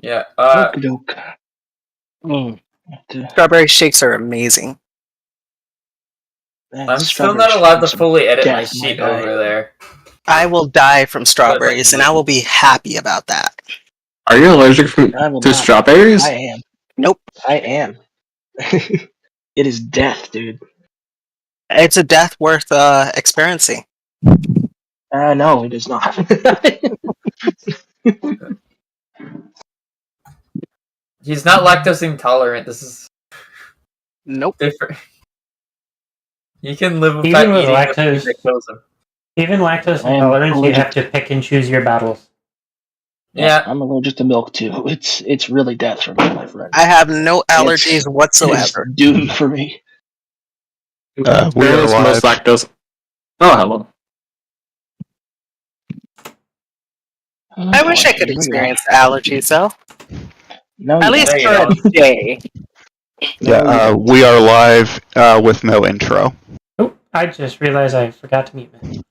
Yeah. Okey-doke. Strawberry shakes are amazing. I'm still not allowed to fully edit my sheet over there. I will die from strawberries, and I will be happy about that. Are you allergic to strawberries? I am. Nope. I am. It is death, dude. It's a death worth experiencing. No, it is not. He's not lactose intolerant. This is different. You can live without Even with eating lactose, the food that kills him. Even lactose intolerance, you have to pick and choose your battles. Yeah. I'm allergic to milk too. It's really death for me, my friend. I have no allergies whatsoever. It's doom for me. We are most lactose. Oh, hello. I wish I could experience allergies, though. No, at least for a day. Yeah, we are live with no intro. Oh, I just realized I forgot to mute me.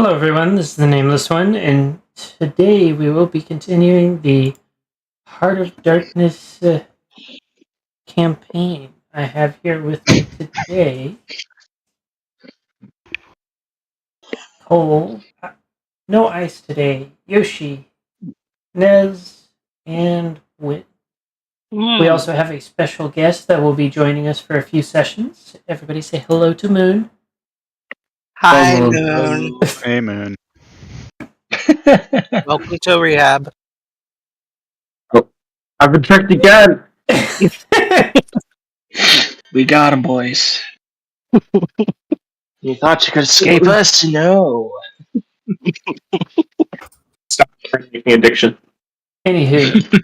Hello everyone, this is the Nameless One, and today we will be continuing the Heart of Darkness campaign. I have here with me today Cole, no Ice today, Yoshi, Nez, and Wit. We also have a special guest that will be joining us for a few sessions. Everybody say hello to Moon. Hi, Moon. Hey, Moon. Welcome to rehab. I've been tricked again. We got him, boys. You thought you could escape us? No. Stop making addiction. Anywho,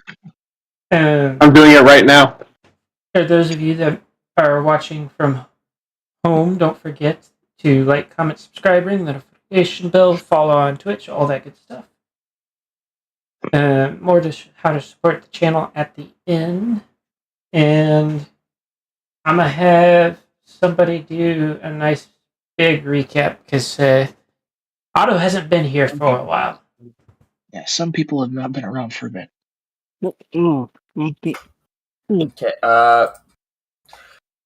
I'm doing it right now. for those of you that are watching from home, don't forget to like, comment, subscribe, ring the notification bell, follow on Twitch, all that good stuff. More to how to support the channel at the end. And I'm going to have somebody do a nice big recap because Otto hasn't been here for a while. Yeah, some people have not been around for a bit. Okay.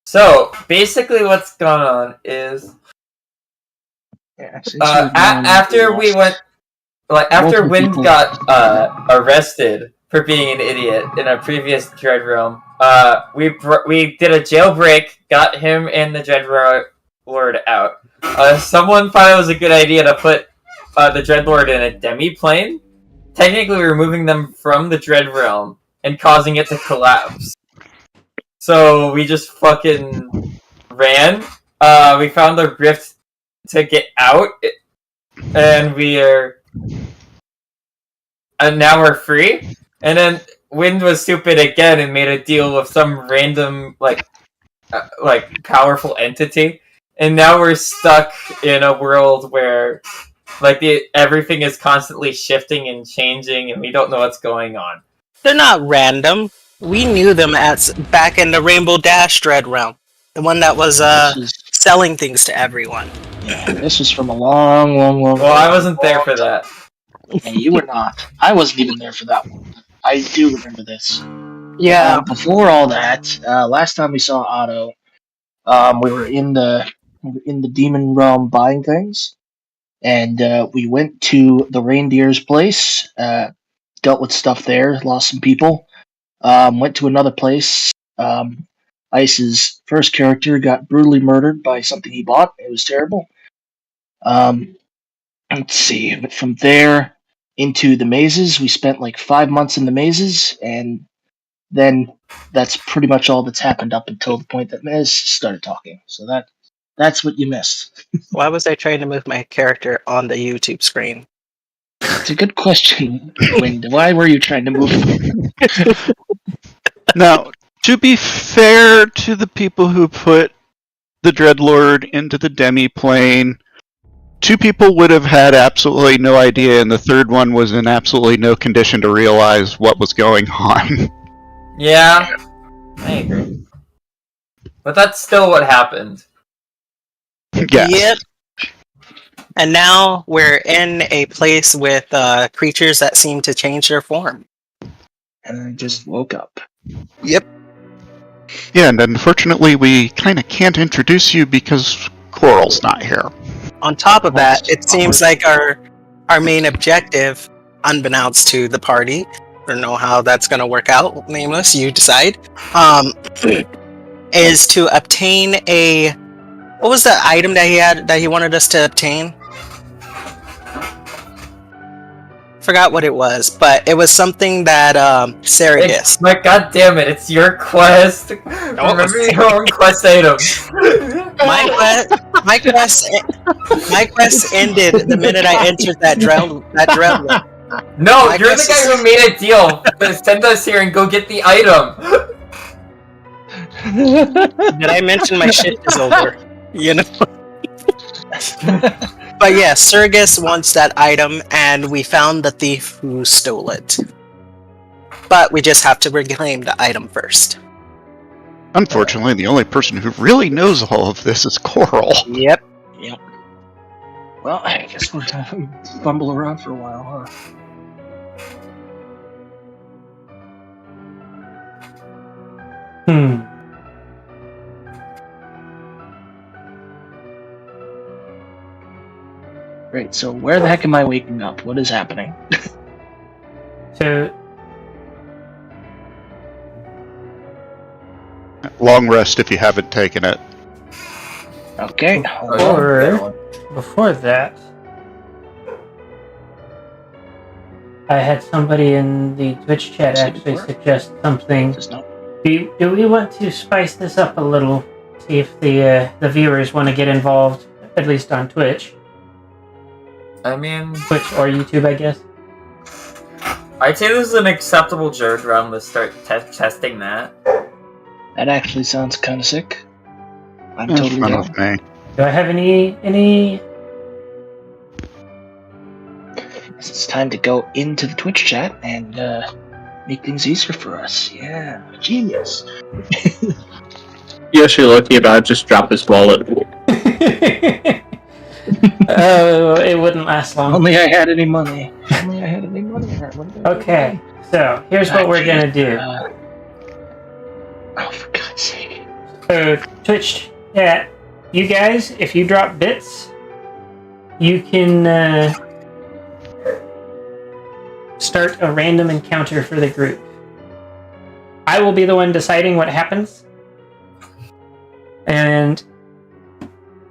So basically, what's going on is after we went, after Wind got arrested for being an idiot in a previous Dread Realm, we did a jailbreak, got him and the Dreadlord out. Someone thought it was a good idea to put the Dreadlord in a demi-plane, technically removing them from the Dread Realm and causing it to collapse. So we just fucking ran. We found the rift to get out, and now we're free. And then Wind was stupid again and made a deal with some random powerful entity, and now we're stuck in a world where everything is constantly shifting and changing, and we don't know what's going on. They're not random. We knew them as back in the Rainbow Dash Dread Realm, the one that was selling things to everyone. Yeah, this is from a long. Well, I wasn't there for that. And you were not. I wasn't even there for that one. I do remember this. Yeah. Before all that, last time we saw Otto, we were in the demon realm buying things, and we went to the reindeer's place, dealt with stuff there, lost some people. Went to another place. Ice's first character got brutally murdered by something he bought. It was terrible. Let's see. But from there into the mazes, we spent like 5 months in the mazes, and then that's pretty much all that's happened up until the point that Mez started talking. So that's what you missed. Why was I trying to move my character on the YouTube screen? It's a good question, Wind. Why were you trying to move? Now, to be fair to the people who put the Dreadlord into the demi-plane, 2 people would have had absolutely no idea, and the third one was in absolutely no condition to realize what was going on. Yeah, I agree. But that's still what happened. Yes. Yep. And now we're in a place with creatures that seem to change their form. And I just woke up. Yep. Yeah, and unfortunately we kind of can't introduce you because Coral's not here. On top of that, it seems like our main objective, unbeknownst to the party, I don't know how that's going to work out, Nameless, you decide, is to obtain a... What was the item that he wanted us to obtain? Forgot what it was, but it was something that Saragus. My god damn it, it's your quest. Remember your own quest items. My quest ended the minute I entered that realm. No, you're the guy who made a deal. Send us here and go get the item. Did I mention my shift is over? You know. But yeah, Saragus wants that item, and we found the thief who stole it. But we just have to reclaim the item first. Unfortunately, the only person who really knows all of this is Coral. Yep. Well, I guess we're gonna bumble around for a while, huh? Hmm. Great, so where the heck am I waking up? What is happening? So, Long rest if you haven't taken it. Okay. Or- before that, I had somebody in the Twitch chat actually suggest something. Just not. Do we want to spice this up a little? See if the viewers want to get involved, at least on Twitch. I mean, Twitch or YouTube, I guess. I'd say this is an acceptable Jared round to start testing that. That actually sounds kind of sick. I'm That's totally fine down. with me. Do I have any? It's time to go into the Twitch chat and make things easier for us. Yeah, genius. Yoshi looking about just drop his wallet. Oh, it wouldn't last long. Only I had any money. Only I had any money. Okay, so here's what we're gonna do. Oh, for God's sake. So Twitch chat, you guys, if you drop bits, you can start a random encounter for the group. I will be the one deciding what happens. And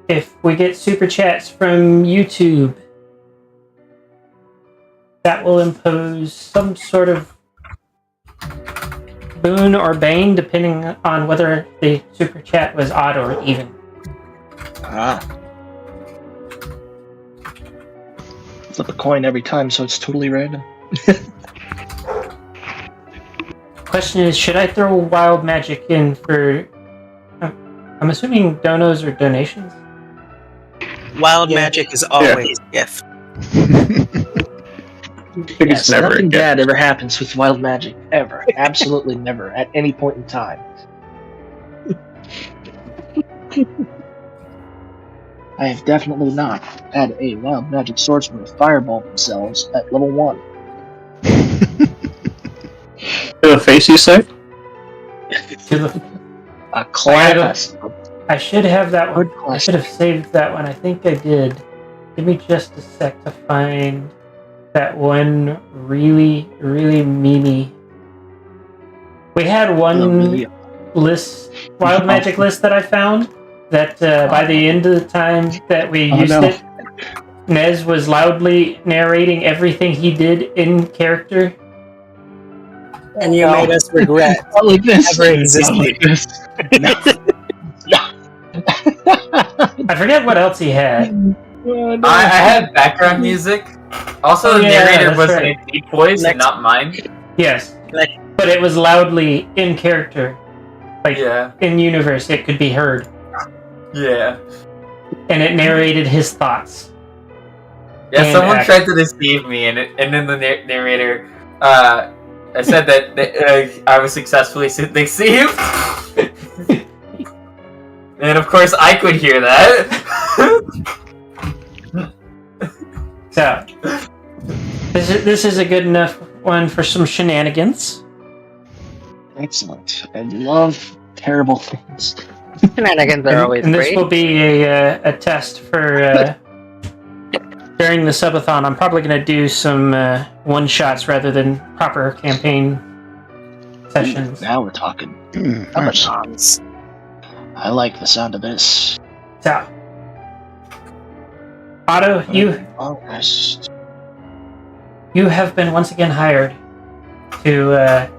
if we get super chats from YouTube, that will impose some sort of boon or bane, depending on whether the super chat was odd or even. Ah. Flip a coin every time, so it's totally random. Question is, should I throw wild magic in for... I'm assuming donos or donations? Wild magic is always a gift. Yes, never nothing again. bad ever happens with wild magic, ever. Absolutely never, at any point in time. I have definitely not had a wild magic swordsman fireball themselves at level 1. To the face, you say? To the- A class. I should have that one. Good I question. should have saved that one. I think I did. Give me just a sec to find that one really, really memey. We had one list, wild magic list that I found that by the end of the time that we used it, Nez was loudly narrating everything he did in character. And you made us regret Not like this. ever Not existing. like this. No. I forget what else he had. I had background music. Also, Oh, the yeah, narrator that's was right. in a deep voice and Next- not mine. Yes, Like- but it was loudly in character, like Yeah, in universe. It could be heard, yeah. and it narrated his thoughts. Yeah, And someone act- tried to deceive me, and then the narrator, I said that I was successfully deceived. And of course, I could hear that. So this is a good enough one for some shenanigans. Excellent. I love terrible things. Shenanigans are always And this great. will be a test for during the subathon. I'm probably going to do some one shots rather than proper campaign sessions. Now we're talking. Nice. Songs. I like the sound of this. So, Otto, Oh, yes. you have been once again hired to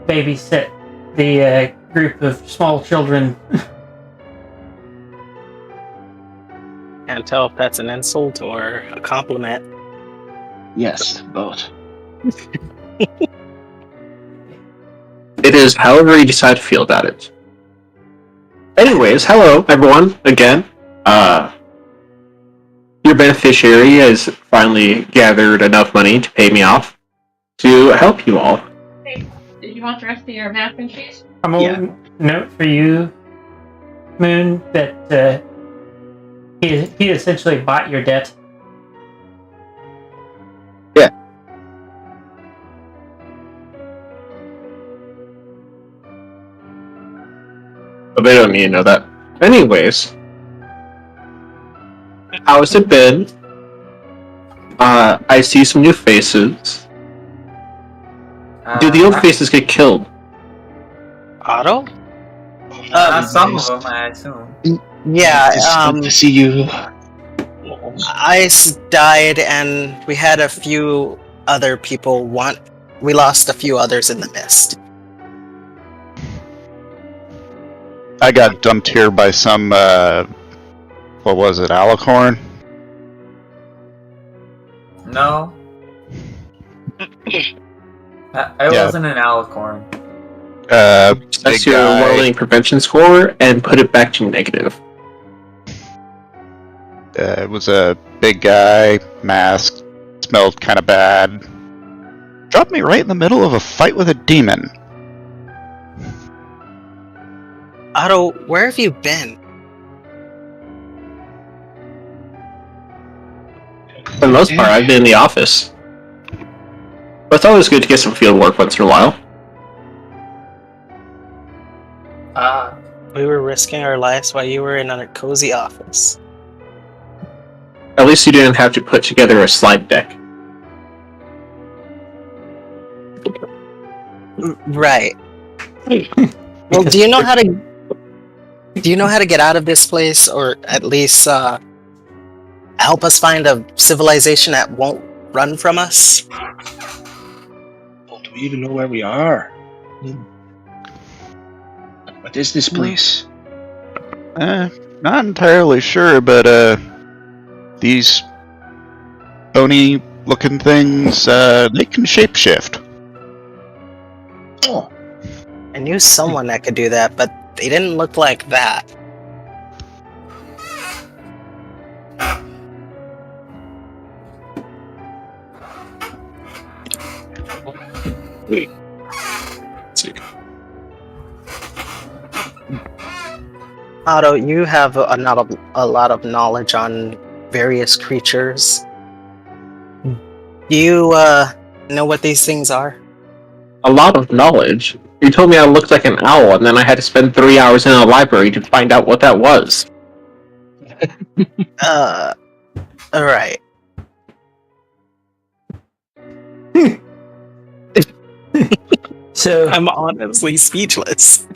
babysit the group of small children. Can't tell if that's an insult or a compliment. Yes, both. It is however you decide to feel about it. Anyways, hello everyone again. Your beneficiary has finally gathered enough money to pay me off to help you all. Did you want the rest of your mac and cheese? I'm Yeah. gonna note for you, Moon, that He essentially bought your debt. But they don't need to know that. Anyways, how's it been? I see some new faces. Do the old faces get killed? Otto? Some of them, I assume. Yeah, It's good to see you. Ice died, and we had a few other people we lost a few others in the mist. I got dumped here by some, what was it, Alicorn? No. I Yeah. wasn't an alicorn. Big That's your guy. learning prevention score, and put it back to negative. It was a big guy, masked, smelled kind of bad. Dropped me right in the middle of a fight with a demon. Otto, where have you been? For the most part, I've been in the office. But it's always good to get some field work once in a while. We were risking our lives while you were in a cozy office. At least you didn't have to put together a slide deck. Right. Well, do you know how to get out of this place, or at least help us find a civilization that won't run from us? Well, do we even know where we are? What is this place? Not entirely sure, but these Oni-looking things, they can shapeshift. Oh, I knew someone that could do that, but they didn't look like that. Wait. Let's see. Otto, you have a lot of knowledge on various creatures. Do you know what these things are? A lot of knowledge. You told me I looked like an owl, and then I had to spend 3 hours in a library to find out what that was. Alright. So I'm honestly speechless.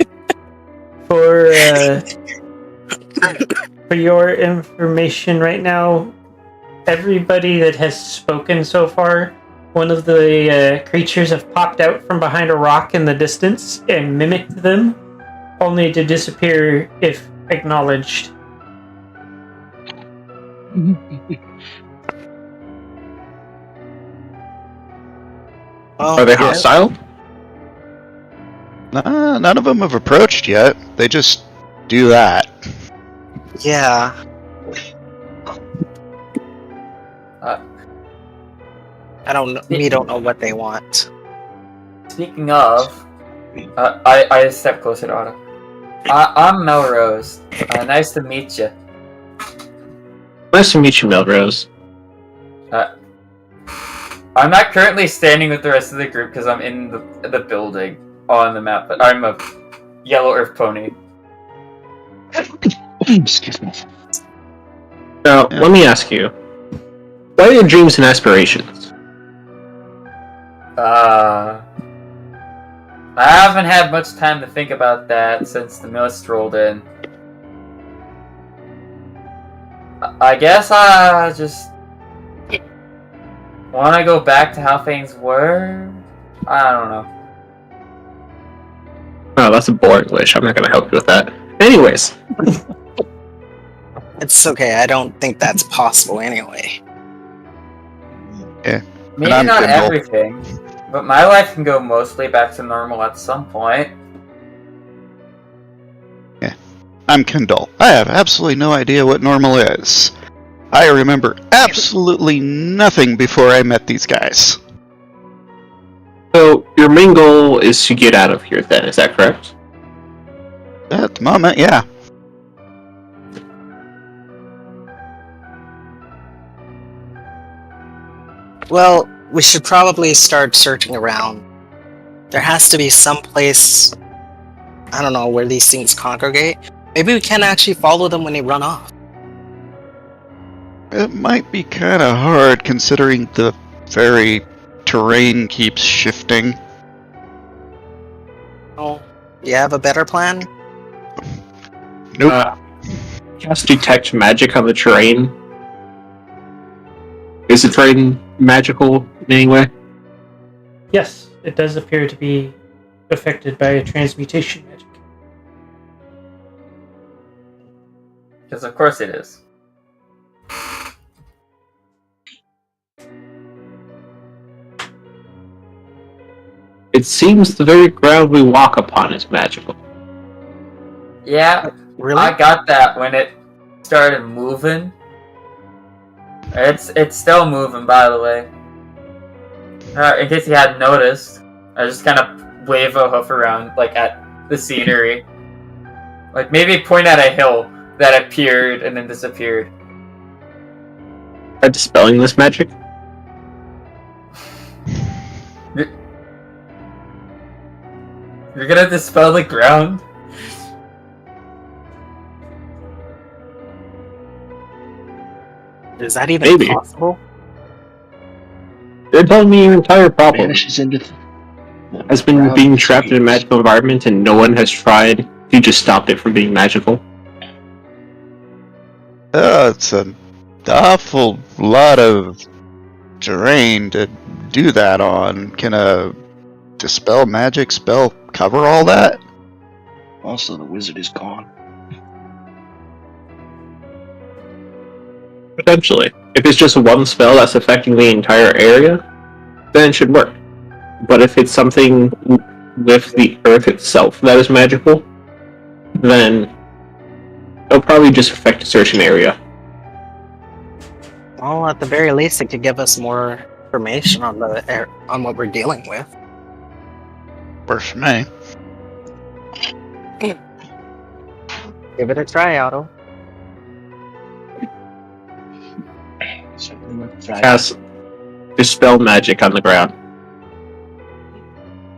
for your information right now, everybody that has spoken so far, one of the creatures have popped out from behind a rock in the distance and mimicked them, only to disappear if acknowledged. Are they hostile? None of them have approached yet. They just do that. Yeah. We don't know what they want. Speaking of, I step closer to Otto. I'm Melrose. Nice to meet you. Nice to meet you, Melrose. I'm not currently standing with the rest of the group because I'm in the building on the map, but I'm a yellow earth pony. excuse me. Now, let me ask you. What are your dreams and aspirations? I haven't had much time to think about that since the mist rolled in. I guess I just want to go back to how things were. I don't know. Oh, that's a boring wish. I'm not going to help you with that. Anyways. It's okay, I don't think that's possible anyway. Maybe I'm not Kindle. everything, but my life can go mostly back to normal at some point. I'm Kindle. I have absolutely no idea what normal is. I remember absolutely nothing before I met these guys. So, your main goal is to get out of here then, is that correct? At the moment, yeah. Well, we should probably start searching around. There has to be some place, I don't know, where these things congregate. Maybe we can actually follow them when they run off. It might be kind of hard considering the very terrain keeps shifting. Oh, do you have a better plan? Nope. Cast detect magic on the terrain. Is the terrain magical in any way? Yes, it does appear to be affected by a transmutation magic. Because of course it is. It seems the very ground we walk upon is magical. Yeah, Really? I got that when it started moving. It's still moving, by the way. In case you hadn't noticed, I just kind of wave a hoof around, like at the scenery. Like maybe point at a hill that appeared and then disappeared. By dispelling this magic? You're gonna dispel the ground? Is that even Maybe. possible? They're telling me your entire problem Vanishes into has been ground being trapped in a space. magical environment and no one has tried to just stop it from being magical. It's an awful lot of terrain to do that on. Can a dispel magic spell cover all that? Also, the wizard is gone. Potentially. If it's just one spell that's affecting the entire area, then it should work. But if it's something with the earth itself that is magical, then it'll probably just affect a certain area. Well, at the very least, it could give us more information on on what we're dealing with. Works for me. Give it a try, Otto. Certainly worth a try. Cast dispel magic on the ground.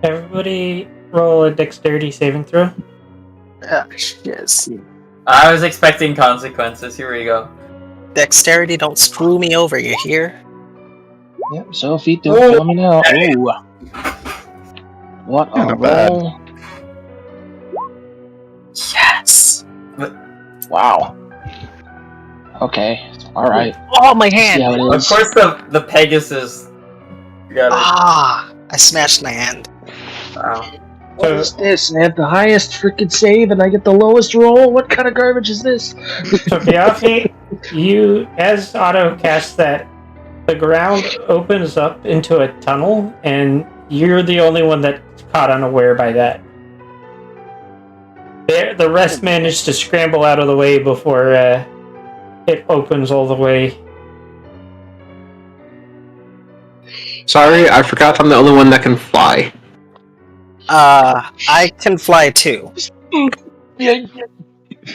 Everybody roll a dexterity saving throw. Yes. I was expecting consequences. Here we go. Dexterity, don't screw me over, you hear? Yep, Sophie, don't tell me now. Ooh. What a Not bad. roll. Yes! Wow. Okay, alright. Oh, my See hand! how it Of is. course, the Pegasus got it. Ah! I smashed my hand. Wow. What is this? I have the highest freaking save and I get the lowest roll? What kind of garbage is this? So Biafi, you, as Otto casts that, the ground opens up into a tunnel, and you're the only one that's caught unaware by that. The rest managed to scramble out of the way before it opens all the way. Sorry, I forgot I'm the only one that can fly. I can fly too.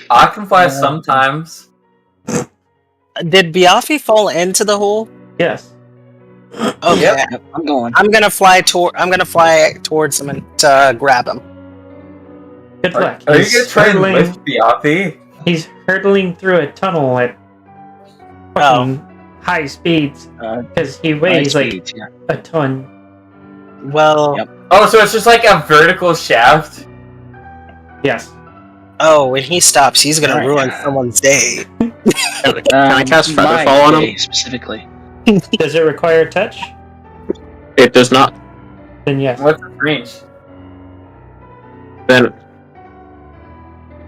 I can fly sometimes. Did Biafi fall into the hole? Yes. Okay. Yep. I'm going. I'm gonna fly towards him and grab him. Good luck. Are you He's gonna try and hurtling- lift Biafi? He's hurtling through a tunnel at fucking high speeds because he weighs like yeah. a ton. Well, Yep. Oh, so it's just like a vertical shaft? Yes. oh, when he stops, he's gonna Alright. ruin someone's day. Can I cast my Featherfall on day him? specifically. Does it require touch? It does not. Then yes. What's the range? Then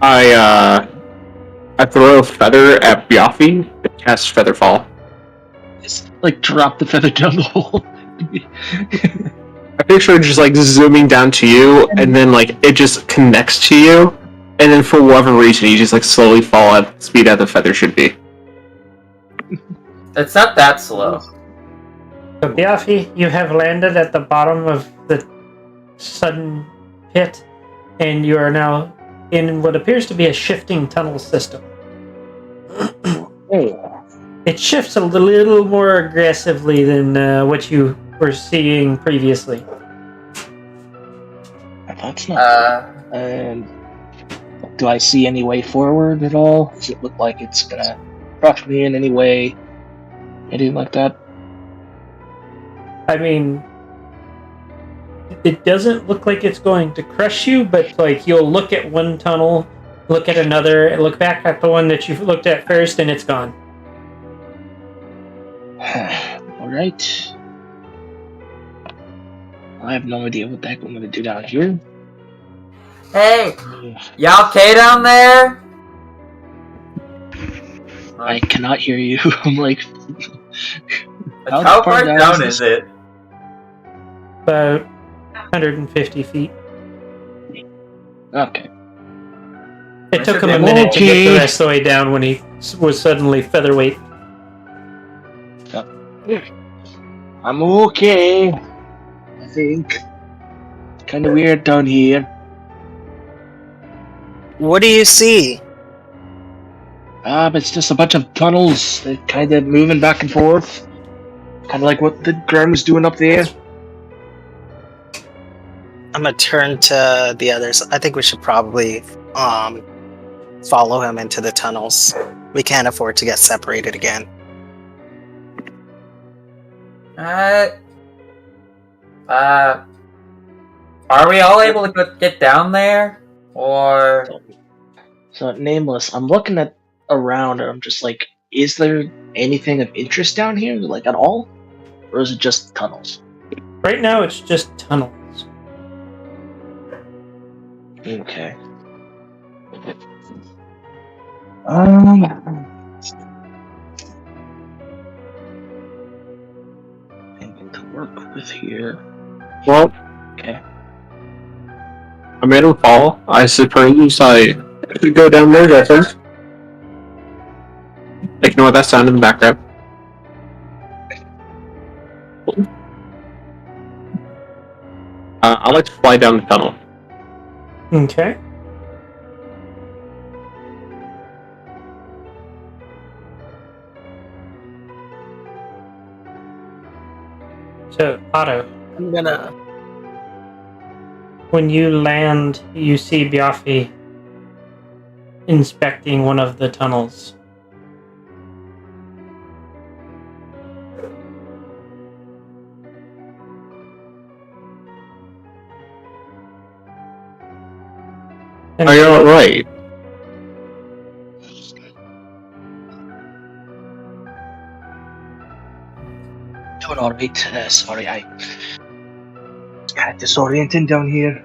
I throw a feather at Biafi and cast Featherfall. Just like drop the feather down the hole. I picture it just like zooming down to you, and then like it just connects to you, and then for whatever reason you just like slowly fall at the speed that the feather should be. It's not that slow. So Biafi, you have landed at the bottom of the sudden pit, and you are now in what appears to be a shifting tunnel system. It shifts a little more aggressively than what you were seeing previously. That's not. Do I see any way forward at all? Does it look like it's gonna crush me in any way? Anything like that? I mean, it doesn't look like it's going to crush you, but like you'll look at one tunnel, look at another, and look back at the one that you looked at first, and it's gone. Alright. I have no idea what the heck I'm gonna do down here. Hey, y'all okay down there? I cannot hear you. I'm like, How far down is it? About 150 feet. okay. It took him a minute to get the rest of the way down when he was suddenly featherweight. I'm okay. I think. Kind of weird down here. What do you see? But it's just a bunch of tunnels that kind of moving back and forth. Kind of like what the ground was doing up there. I'm gonna turn to the others. I think we should probably follow him into the tunnels. We can't afford to get separated again. Are we all able to get down there? Or... So, Nameless, I'm looking at around and I'm just like, is there anything of interest down here, like at all? Or is it just tunnels? Right now, it's just tunnels. Okay. Anything to work with here. Well, Okay. I made him fall. I suppose I could go down there, I think. Ignore that sound in the background. I like to fly down the tunnel. Okay. So, Otto, I'm gonna. when you land, you see Biaffi inspecting one of the tunnels. And Are you alright? Doing alright. Sorry, I got disorienting down here.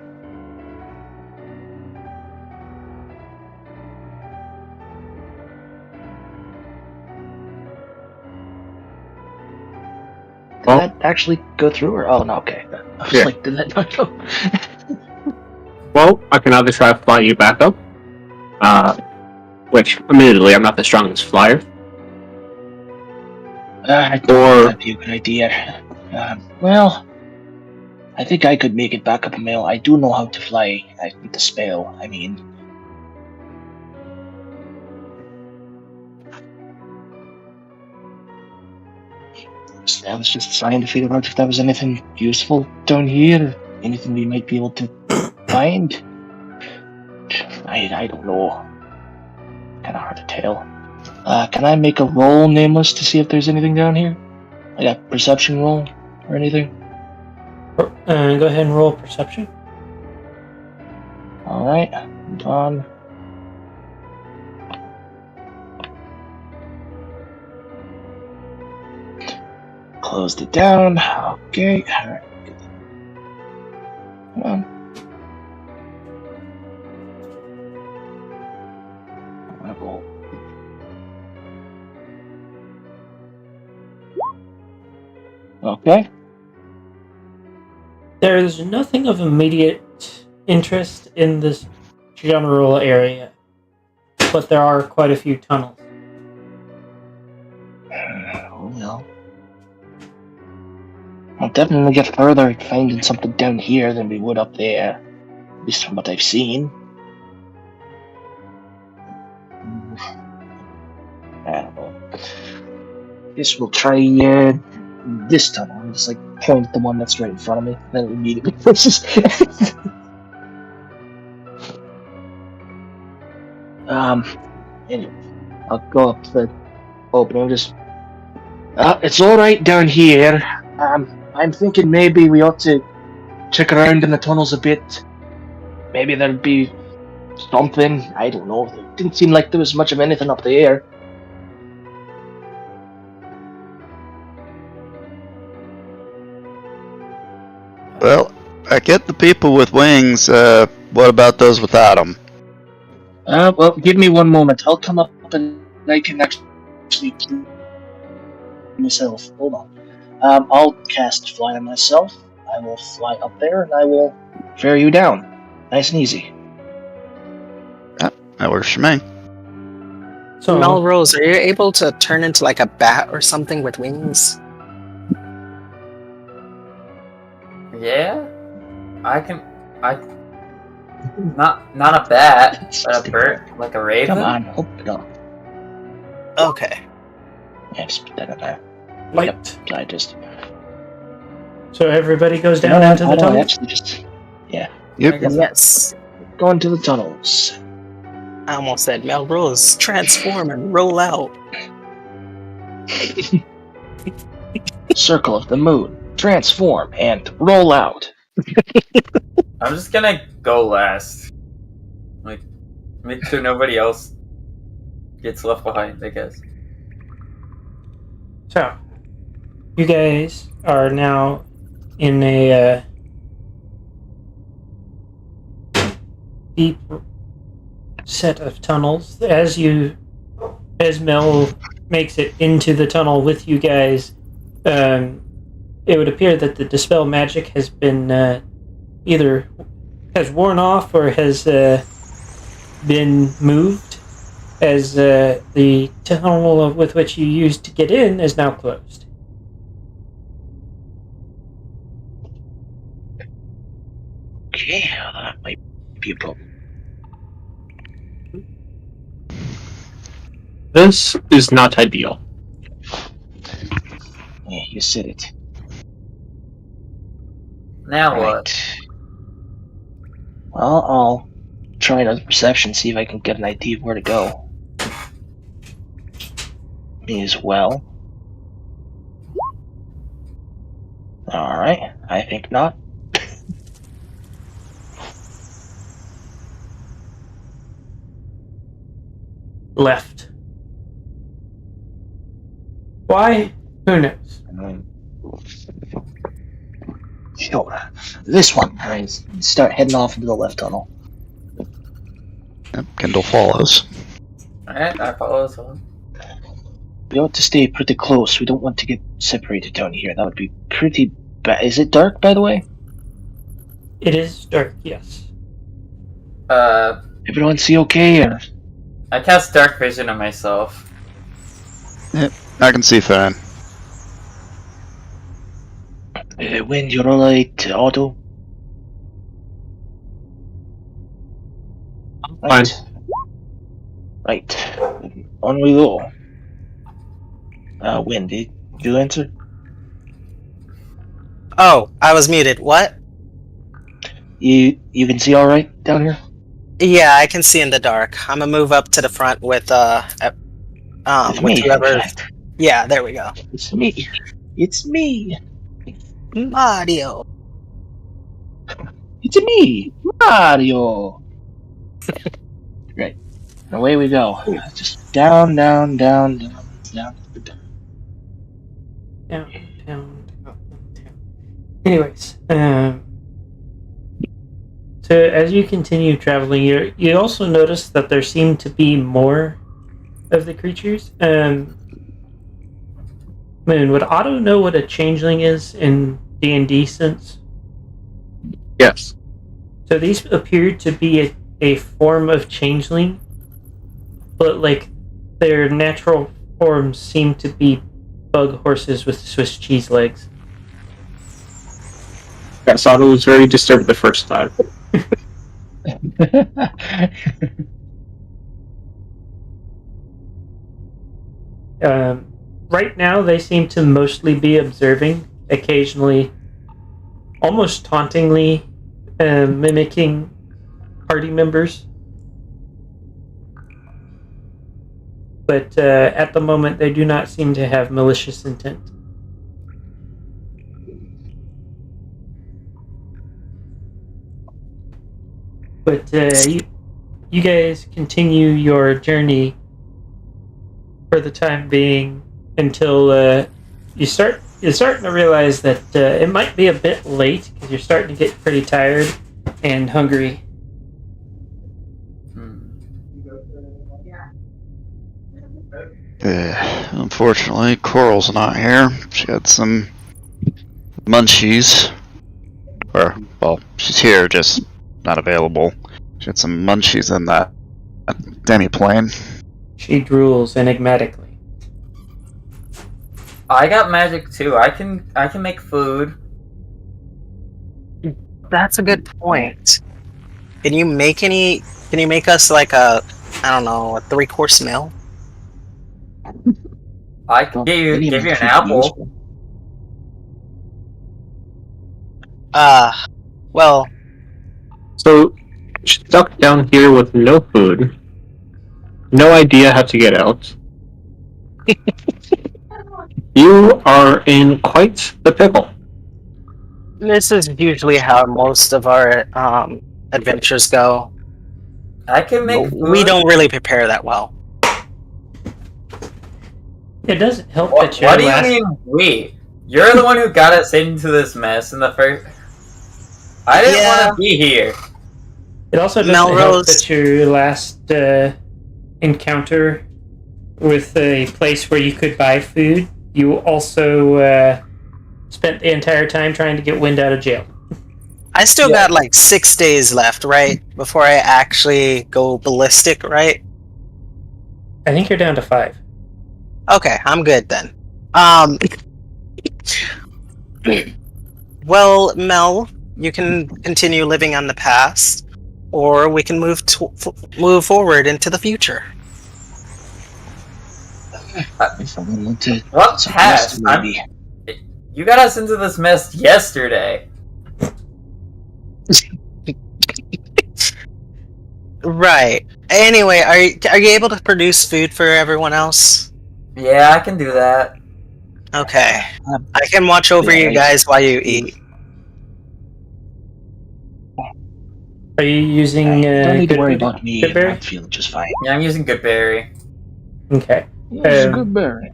Did Oh. that actually go through, or oh no? Okay, I was Yeah. like, did that not go? Well, I can either try to fly you back up, which, admittedly, I'm not the strongest flyer, I thought or that'd be a good idea. Well, I think I could make it back up a mile. I do know how to fly with the spell. I mean, I was just trying to figure out if there was anything useful down here, anything we might be able to find. I don't know. Kind of hard to tell. Can I make a roll, Nameless, to see if there's anything down here? Like a perception roll or anything? go ahead and roll perception. Alright, hold on. Closed it down. Okay. Alright. Come on. I'm gonna roll. Okay. There's nothing of immediate interest in this general area, but there are quite a few tunnels. Oh well. I'll definitely get further finding something down here than we would up there. At least from what I've seen. I don't know. Guess we'll try this tunnel. I'm just like point at the one that's right in front of me. Then it immediately pushes. Anyway, I'll go up to the opening. Just, it's all right down here. I'm thinking maybe we ought to check around in the tunnels a bit. Maybe there'd be something. I don't know. It didn't seem like there was much of anything up there. Well, I get the people with wings. What about those without them? Well, give me one moment. I'll come up and I can actually myself. Hold on. I'll cast Fly on myself. I will fly up there and I will ferry you down. Nice and easy. That works for me. So Melrose, are you able to turn into like a bat or something with wings? Yeah, I can. Not a bat, but a bird, like a raven. Come on, open up. Okay. Yeah, just put that in there. light. Yep, I just. So everybody goes You down know what? into the I don't tunnel. actually just I Yep. guess- Yes. go into the tunnels. I almost said Melrose, transform and roll out. Circle of the moon. Transform and roll out. I'm just gonna go last. Like, make sure nobody else gets left behind, I guess. So, you guys are now in a deep set of tunnels. As Mel makes it into the tunnel with you guys, it would appear that the dispel magic has been either has worn off or has been moved, as the tunnel with which you used to get in is now closed. Okay, that might be a problem. This is not ideal. Yeah, you said it. Now what? Right. Well, I'll try another perception, see if I can get an idea of where to go. Me as well. Alright, I think not. Left. Why? Who knows? Sure. This one. I start heading off into the left tunnel. Yep. Kendall follows. Alright, I follow this one. We ought to stay pretty close. We don't want to get separated down here. That would be pretty bad. Is it dark, by the way? It is dark, yes. Everyone see okay? Or... I cast Dark Vision on myself. I can see fine. Wind, you're alright, Otto? Fine. Right. On we go. Wind, did you answer? Oh, I was muted. What? You can see alright down here? Yeah, I can see in the dark. I'm gonna move up to the front with It's with me. whoever. in fact. Yeah, there we go. It's me. It's me. Mario. It's me, Mario. Right. Away we go. Just down, down, down, down, down, down. Down. Anyways, so as you continue traveling, you also notice that there seem to be more of the creatures. Moon, would Otto know what a changeling is in D&D sense? Yes. So these appear to be a form of changeling, but like their natural forms seem to be bug horses with Swiss cheese legs. Yes, Otto was very disturbed the first time. right now, they seem to mostly be observing, occasionally, almost tauntingly, mimicking party members. But at the moment, they do not seem to have malicious intent. But you guys continue your journey for the time being until you're starting to realize that it might be a bit late because you're starting to get pretty tired and hungry. Unfortunately, Coral's not here. She had some munchies. Or, well, she's here, just not available. She had some munchies in that demi plane. She drools enigmatically. I got magic too. I can make food. That's a good point. Can you make us like a 3-course meal? I can give you an apple. Well, So, stuck down here with no food, no idea how to get out. You are in quite the pickle. this is usually how most of our adventures go. I can make food. We don't really prepare that well. It doesn't help What, that you're what do you mean we? You're the one who got us into this mess in the first. I didn't want to be here. It also doesn't help that your last encounter with a place where you could buy food, you also spent the entire time trying to get Wind out of jail. I still got like 6 days left, right? Before I actually go ballistic, right? I think you're down to 5. Okay, I'm good then. Well, Mel, you can continue living on the past, or we can move forward into the future. What past? You got us into this mess yesterday. Right. Anyway, are you able to produce food for everyone else? Yeah, I can do that. Okay. I can watch over you guys while you eat. Are you using don't need to worry about me. Goodberry? I'm feeling just fine. Yeah, I'm using Goodberry. Okay. It's good berry.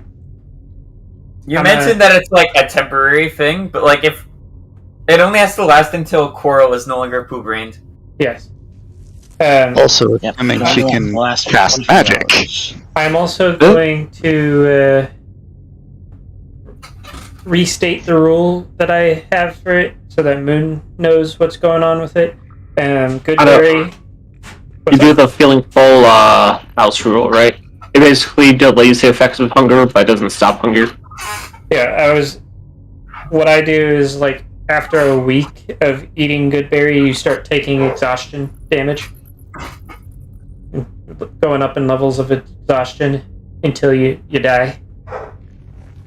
You mentioned that it's like a temporary thing, but like if it only has to last until Coral is no longer poo-brained. Yes. Also, Yep. I mean, she can cast magic. I'm also going to restate the rule that I have for it so that Moon knows what's going on with it. Goodberry. You do the feeling full house rule, right? It basically delays the effects of hunger, but doesn't stop hunger. Yeah, what I do is, like, after a week of eating Goodberry, you start taking exhaustion damage. Going up in levels of exhaustion until you die.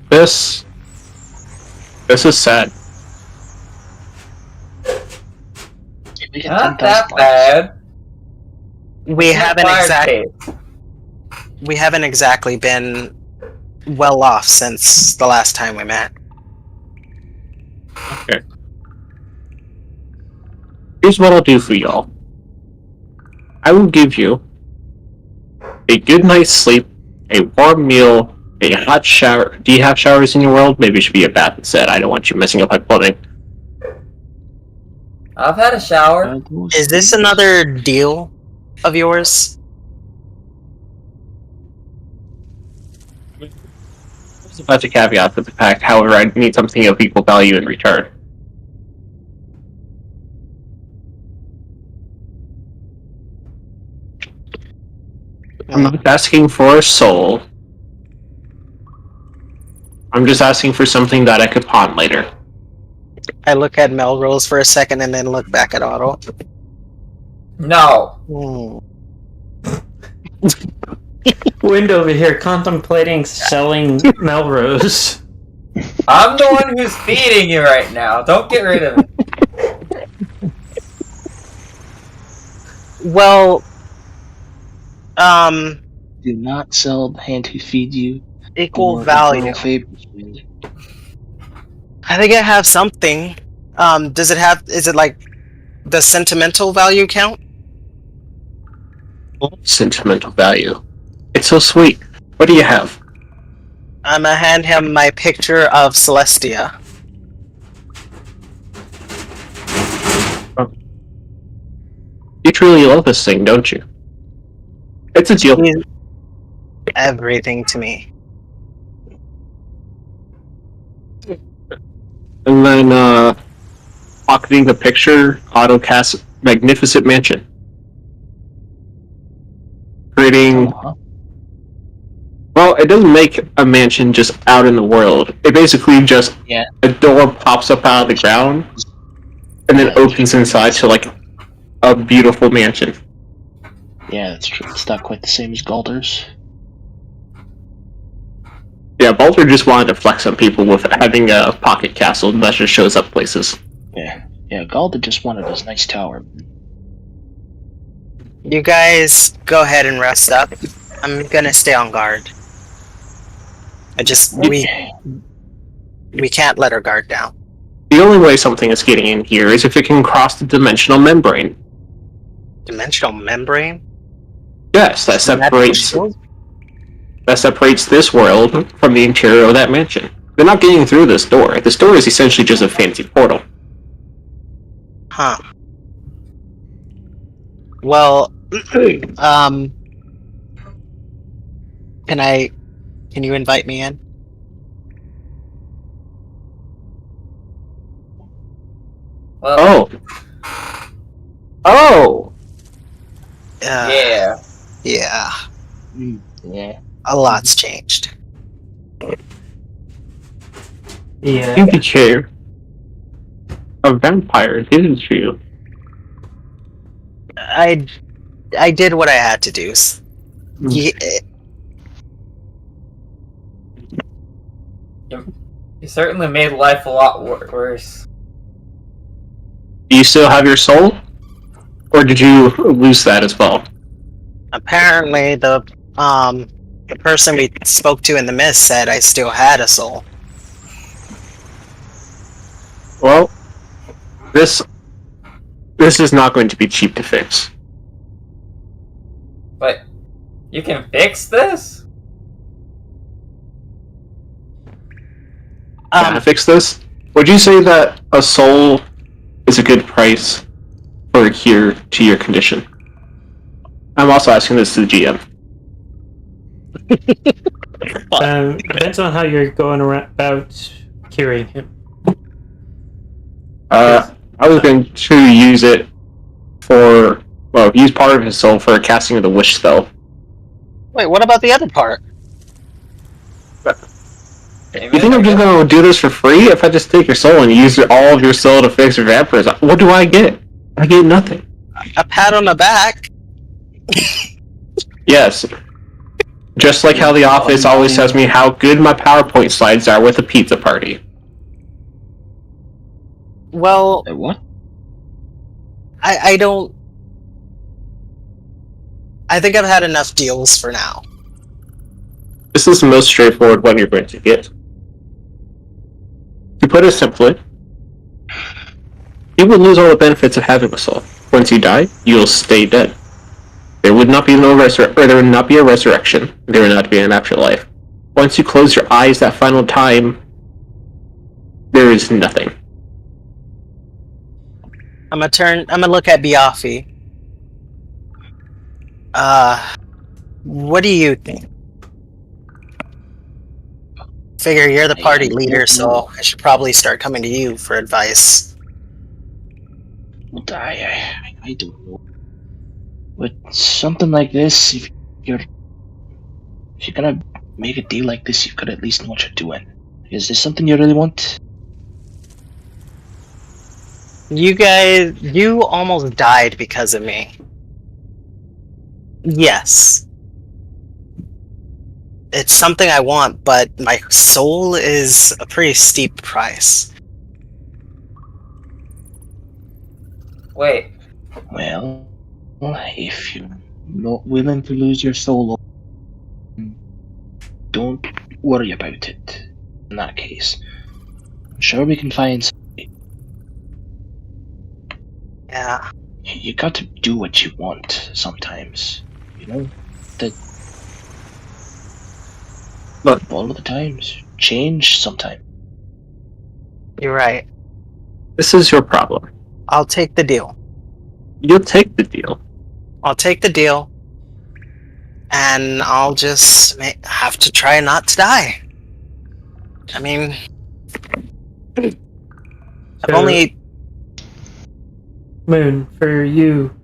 This is sad. Not that bad. We haven't exactly been well off since the last time we met. Okay. Here's what I'll do for y'all. I will give you a good night's sleep, a warm meal, a hot shower. Do you have showers in your world? Maybe it should be a bath instead. I don't want you messing up my plumbing. I've had a shower. Is this another deal of yours? There's a bunch of caveats with the pact, however, I need something of equal value in return. I'm not asking for a soul. I'm just asking for something that I could pawn later. I look at Melrose for a second and then look back at Otto. No. Wind over here contemplating selling Melrose. I'm the one who's feeding you right now. Don't get rid of it. Well, Do not sell the hand who feed you. equal or value. infernal favors, Wind. I think I have something. Does it have? Is it like the sentimental value count? Sentimental value. It's so sweet. What do you have? I'm gonna hand him my picture of Celestia. You truly love this thing, don't you? It's a deal. She's everything to me. And then, pocketing the picture, Otto casts Magnificent Mansion. Creating... Uh-huh. Well, it doesn't make a mansion just out in the world. It basically just... Yeah. A door pops up out of the ground, and then opens inside to, like, a beautiful mansion. Yeah, that's true. It's not quite the same as Galder's. Yeah, Baldur just wanted to flex on people with having a pocket castle that just shows up places. Yeah, Galder just wanted his nice tower. You guys go ahead and rest up. I'm gonna stay on guard. We can't let our guard down. The only way something is getting in here is if it can cross the dimensional membrane. Dimensional membrane? Yes, that separates this world from the interior of that mansion. They're not getting through this door. This door is essentially just a fancy portal. Huh. Well, can you invite me in? Well, Oh! yeah. Yeah. Yeah. A lot's changed. Yeah. You became a vampire, didn't you? I did what I had to do. Yeah, You certainly made life a lot worse. Do you still have your soul? Or did you lose that as well? apparently the person we spoke to in the mist said I still had a soul. Well, this is not going to be cheap to fix. But you can fix this? Can I fix this? Would you say that a soul is a good price for a cure to your condition? I'm also asking this to the GM. Depends on how you're going about curing him. I was going to use it for, well, use part of his soul for a casting of the wish spell. Wait, what about the other part? You think I'm just going to do this for free? If I just take your soul and use all of your soul to fix your vampires, what do I get? I get nothing. A pat on the back? Yes. Just like how the office always tells me how good my PowerPoint slides are with a pizza party. Well, What? I don't... I think I've had enough deals for now. This is the most straightforward one you're going to get. To put it simply, you would lose all the benefits of having a soul. Once you die, you'll stay dead. There would not be there would not be a resurrection. There would not be an afterlife. Once you close your eyes that final time, there is nothing. I'm gonna look at Biafi. What do you think? Figure you're the party leader, so I should probably start coming to you for advice. I don't know. But something like this, if you're gonna make a deal like this, you've got to at least know what you're doing. Is this something you really want? You almost died because of me. Yes. it's something I want, but my soul is a pretty steep price. Wait, Well, if you're not willing to lose your soul, don't worry about it. In that case, I'm sure we can find. Yeah. You got to do what you want sometimes. You know, Look. all of the times change sometimes. You're right. This is your problem. I'll take the deal. You'll take the deal. I'll take the deal. And I'll just have to try not to die. I mean, I've So- only... Moon, for you,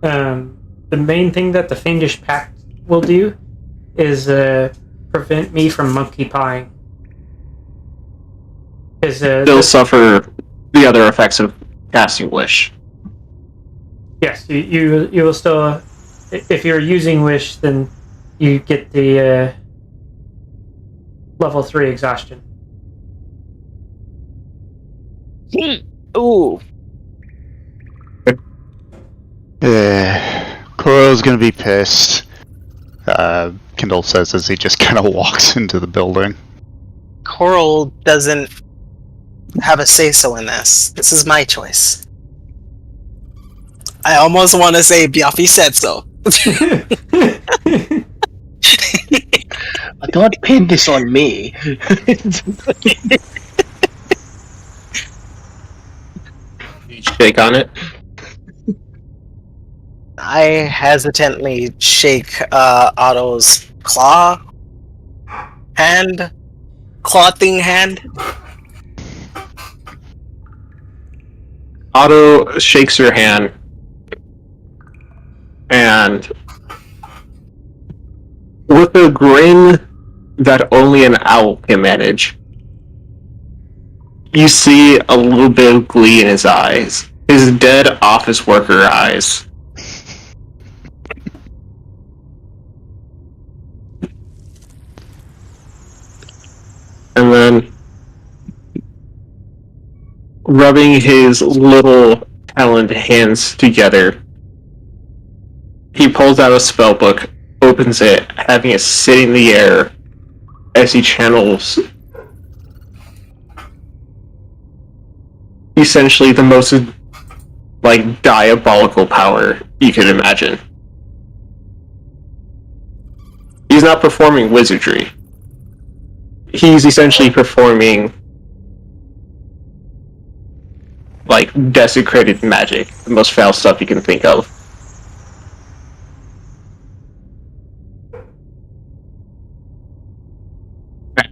the main thing that the Fiendish Pact will do is prevent me from monkey pieing. Because Still suffer the other effects of casting Wish. yes, you will still. If you're using Wish, then you get the level 3 exhaustion. Ooh. Koro's gonna be pissed. Kindle says as he just kind of walks into the building. Coral doesn't have a say-so in this. This is my choice. I almost want to say Biaffi said so. Don't pin this on me. Shake on it. I hesitantly shake Otto's clothing hand. Otto shakes your hand, and with a grin that only an owl can manage, you see a little bit of glee in his eyes. His dead office worker eyes. And then, rubbing his little taloned hands together, he pulls out a spellbook, opens it, having it sit in the air as he channels essentially the most diabolical power you can imagine. He's not performing wizardry. He's essentially performing desecrated magic, the most foul stuff you can think of.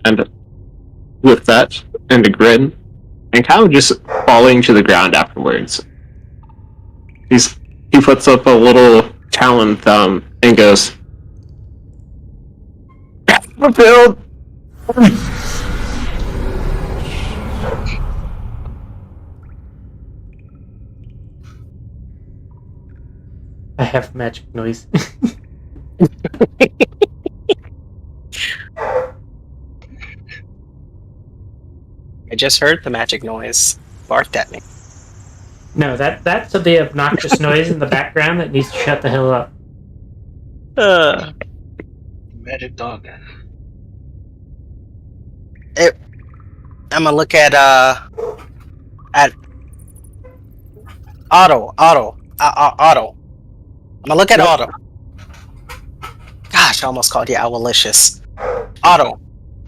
And with that, and a grin, and kind of just falling to the ground afterwards, he puts up a little talon thumb and goes, "Fulfilled." I have magic noise. I just heard the magic noise barked at me. No, that's the obnoxious noise in the background that needs to shut the hell up. Magic dog. I'm gonna look at Otto. Otto. I'm gonna look at Otto. Gosh, I almost called you Owlicious. Otto.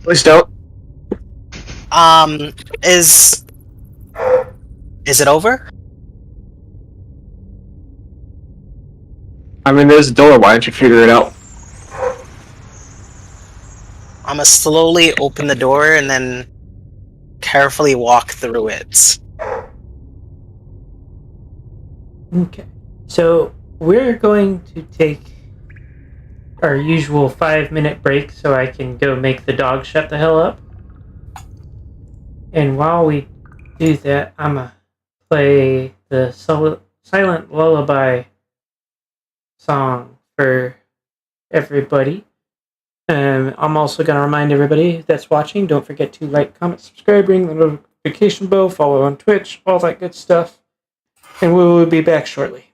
Please don't. Is it over? I mean, there's a door. Why don't you figure it out? I'm gonna slowly open the door and then carefully walk through it. Okay. So we're going to take our usual 5-minute break so I can go make the dog shut the hell up. And while we do that, I'm gonna play the silent lullaby song for everybody. I'm also going to remind everybody that's watching, don't forget to like, comment, subscribe, ring the notification bell, follow on Twitch, all that good stuff. And we will be back shortly.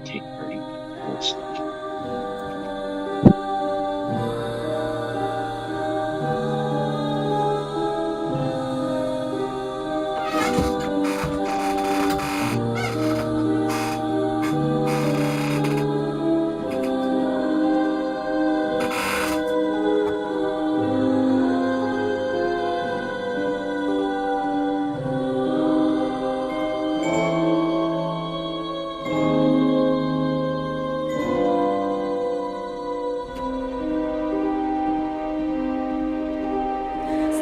Take 30 minutes.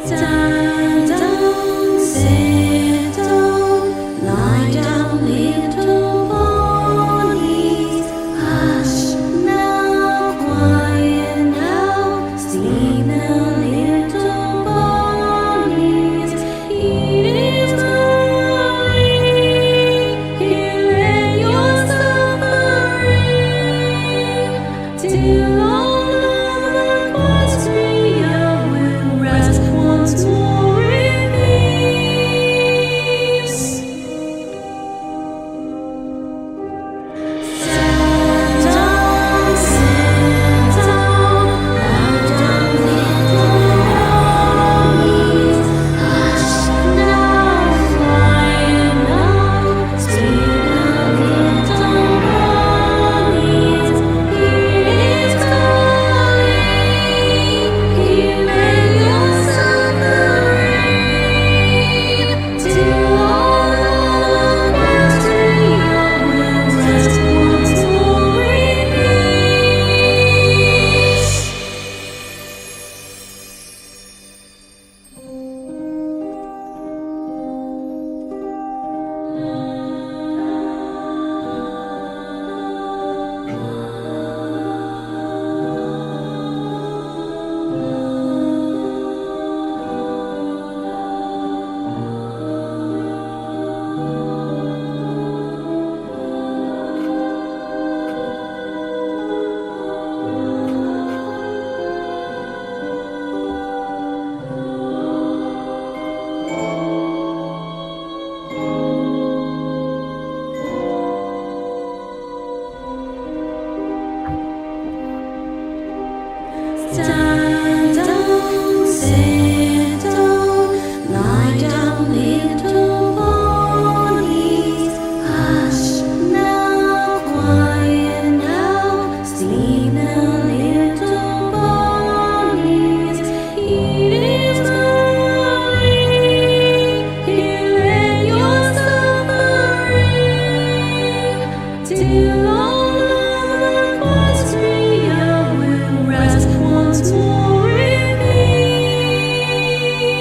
Stand down, sit down, lie down, little ponies. Hush now, quiet now, sleep now, little ponies. It is morning, here and your suffering, till all of the boys will rest once more in peace. Stand down, sit down, lie down, little ponies. Hush now, quiet now, sleep now, little ponies. He is calling, hear your suffering, till all of us will rest once more in peace. Stand down, sit down, lie down, little ponies. Hush now, quiet now, sleep now, little ponies. It is morning, here and your suffering, till all of the boys will rest once more in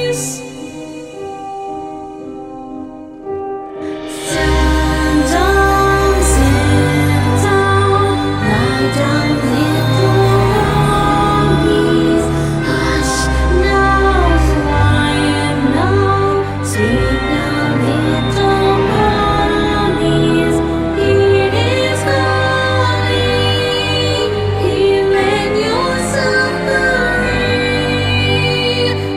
peace. Stand down, sit down, lie down, little ponies. Hush now, quiet now, sleep now, little ponies. It is calling, hear and your suffering,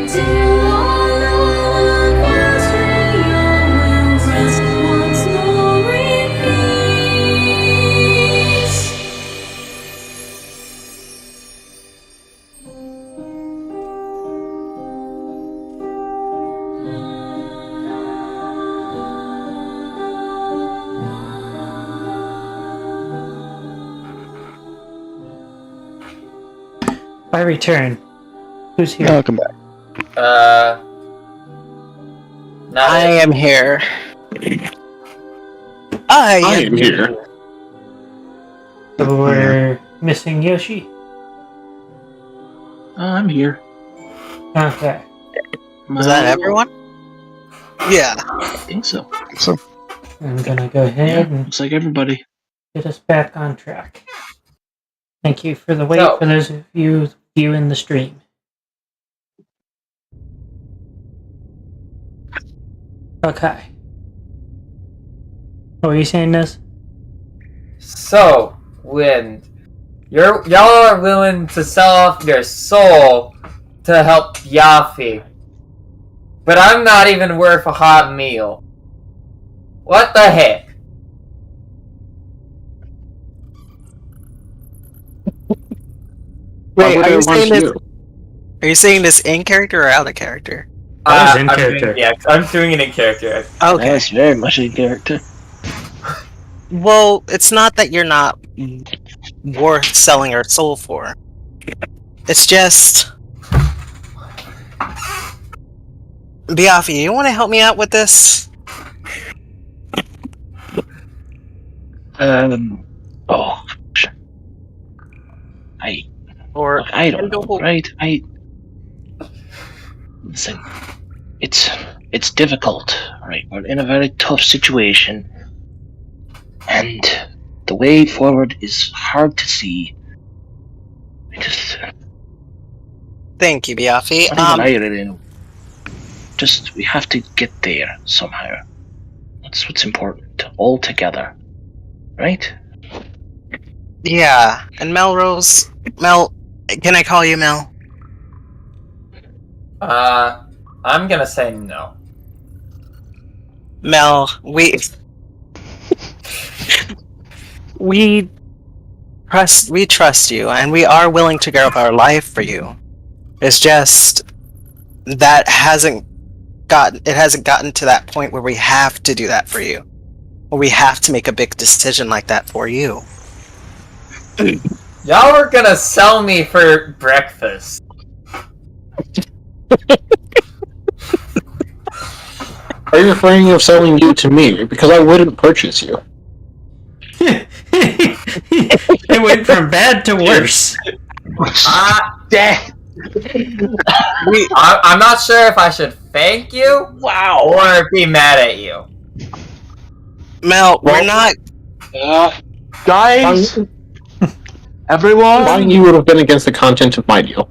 till all of us will rest once more in peace. By return, who's here? Welcome back. Not I it. am here. I am here. So we're missing Yoshi. I'm here. Okay. Is that everyone? Yeah. I think so. I'm gonna go ahead and Looks like everybody. get us back on track. Thank you for the wait So- for those of you viewing the stream. Okay. What were you saying, Nez? So, Wind, y'all are willing to sell off your soul to help Yafi. But I'm not even worth a hot meal. What the heck? Wait, Why would are I you want saying this? you? Are you saying this in character or out of character? That was in I'm character. I'm doing it in character. Okay. That's very much in character. Well, it's not that you're not worth selling your soul for. It's just... Biafi, you want to help me out with this? Oh, Or look, I don't know, right? Listen, it's difficult, right? We're in a very tough situation, and the way forward is hard to see. Thank you, Biafi. Not even I really know. Just we have to get there somehow. That's what's important. All together, right? Yeah, and Melrose... Mel... Can I call you Mel? I'm gonna say no. Mel, we trust you, and we are willing to give up our life for you. It's just that it hasn't gotten to that point where we have to do that for you. Or we have to make a big decision like that for you. Y'all were gonna sell me for breakfast. Are you afraid of selling you to me? Because I wouldn't purchase you. It went from bad to worse. I'm not sure if I should thank you or be mad at you. Mel, we're not... Guys, everyone. Buying you would have been against the content of my deal.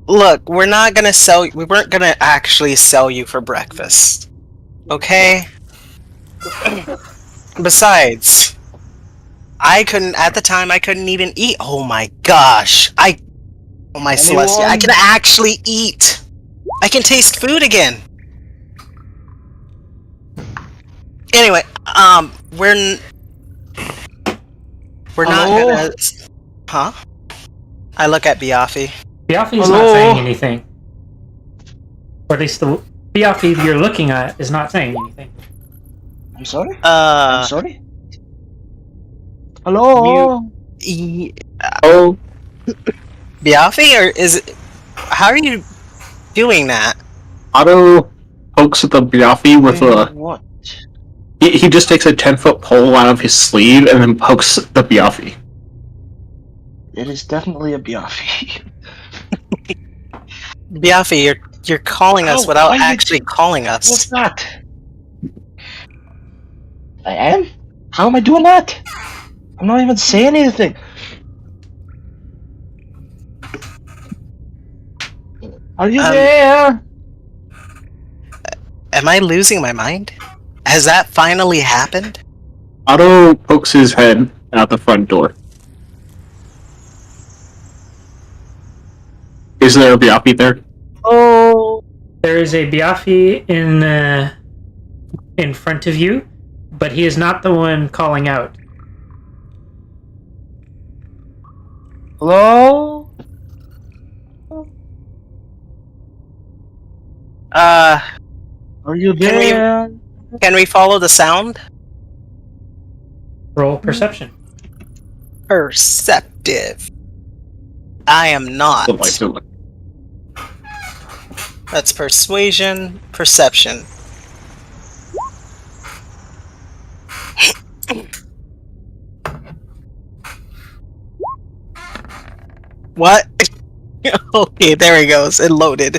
Look, we weren't gonna actually sell you for breakfast. Okay? Besides, at the time, I couldn't even eat. Oh my gosh. Oh my Celestia, I can actually eat! I can taste food again! Anyway, we're not gonna... Huh? I look at Biafi. Biafi's not saying anything. Or at least the Biafi you're looking at is not saying anything. I'm sorry. I'm sorry. Hello. Oh, Biafi, or is it... How are you doing that? Otto pokes at the Biafi with a... What? He just takes a 10-foot pole out of his sleeve and then pokes the Biafi. It is definitely a Biafi. Biafi, you're calling us without actually calling us. What's that? I am? How am I doing that? I'm not even saying anything. Are you there? Am I losing my mind? Has that finally happened? Otto pokes his head out the front door. Is there a Biafi there? Oh. There is a Biafi in front of you, but he is not the one calling out. Hello? Are you there? Can we follow the sound? Roll perception. Perceptive. I am not. That's persuasion, perception. What? Okay, there he goes. It loaded.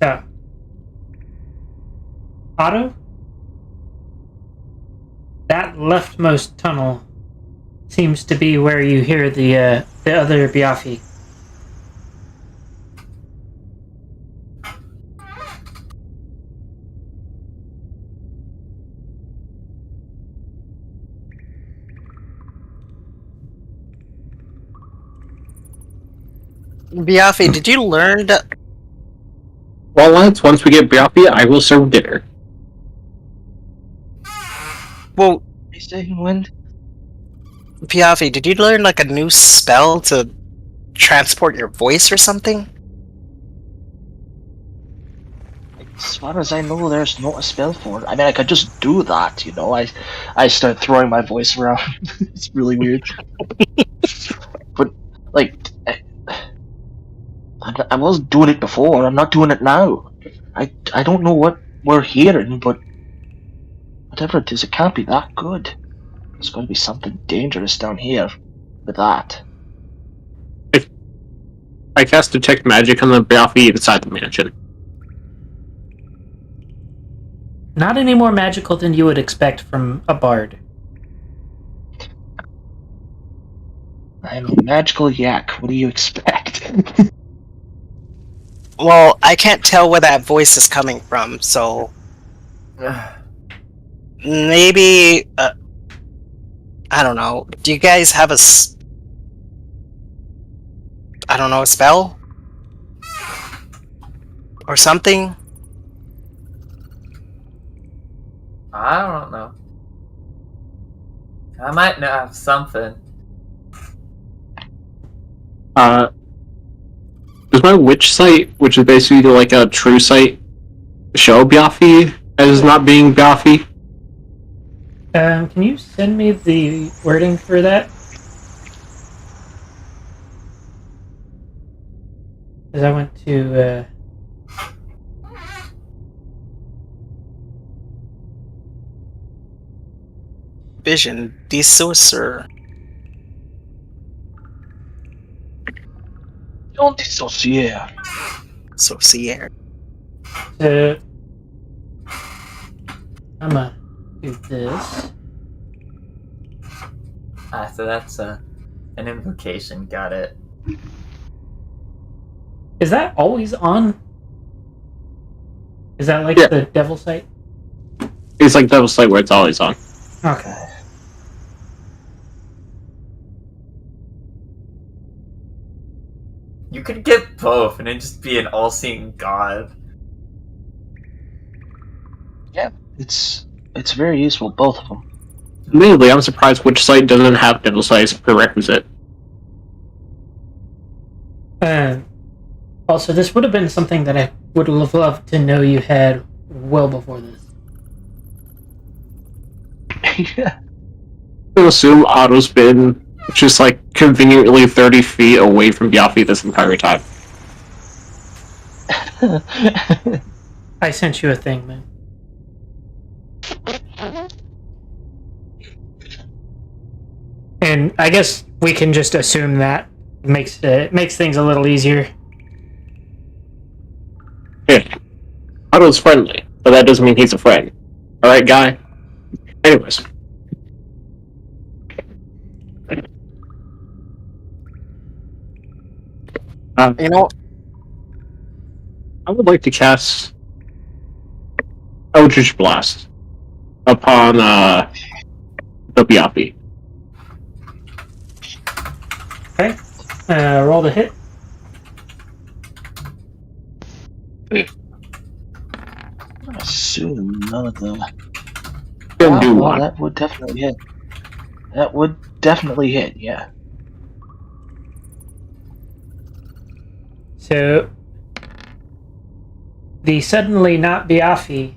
Yeah. Otto? That leftmost tunnel seems to be where you hear the other Biafi. Biafi, did you learn that? Well, lads, once we get Biafi, I will serve dinner. Well, He's taking wind. Biafi, did you learn like a new spell to transport your voice or something? As far as I know, there's not a spell for it. I mean, I could just do that, you know. I start throwing my voice around. It's really weird. But like, I was doing it before. I'm not doing it now. I don't know what we're hearing, but whatever it is, it can't be that good. There's got to be something dangerous down here with that. I cast Detect Magic on the Biafi inside the mansion. Not any more magical than you would expect from a bard. I'm a magical yak. What do you expect? Well, I can't tell where that voice is coming from, so maybe I don't know. Do you guys have a a spell or something? I don't know. I might have something. Does my witch sight, which is basically like a true sight, show Biafi as not being Biafi? Can you send me the wording for that? Because I went to Vision, dissocier. Don't dissociate. Associate. to. I'm gonna do this. So that's an invocation. Got it. Is that always on? Is that like Yeah. the devil sight? It's like Devil's Sight where it's always on. Okay. You could get both and then just be an all-seeing god. It's very useful, both of them. Admittedly, I'm surprised Witch Sight doesn't have Devil's Sight as a prerequisite. Also, this would have been something that I would have loved to know you had well before this. Yeah. I assume Otto's been just like conveniently 30 feet away from Biafi this entire time. I sent you a thing, man. And I guess we can just assume that makes things a little easier. Yeah. Otto's friendly, but that doesn't mean he's a friend. Alright, guy? Anyways. You know, I would like to cast Eldritch Blast upon the Biafi. Okay. Roll the hit. I assume none of them. Don't do Well, one. that would definitely hit. That would definitely hit, yeah. So, the suddenly not Biafi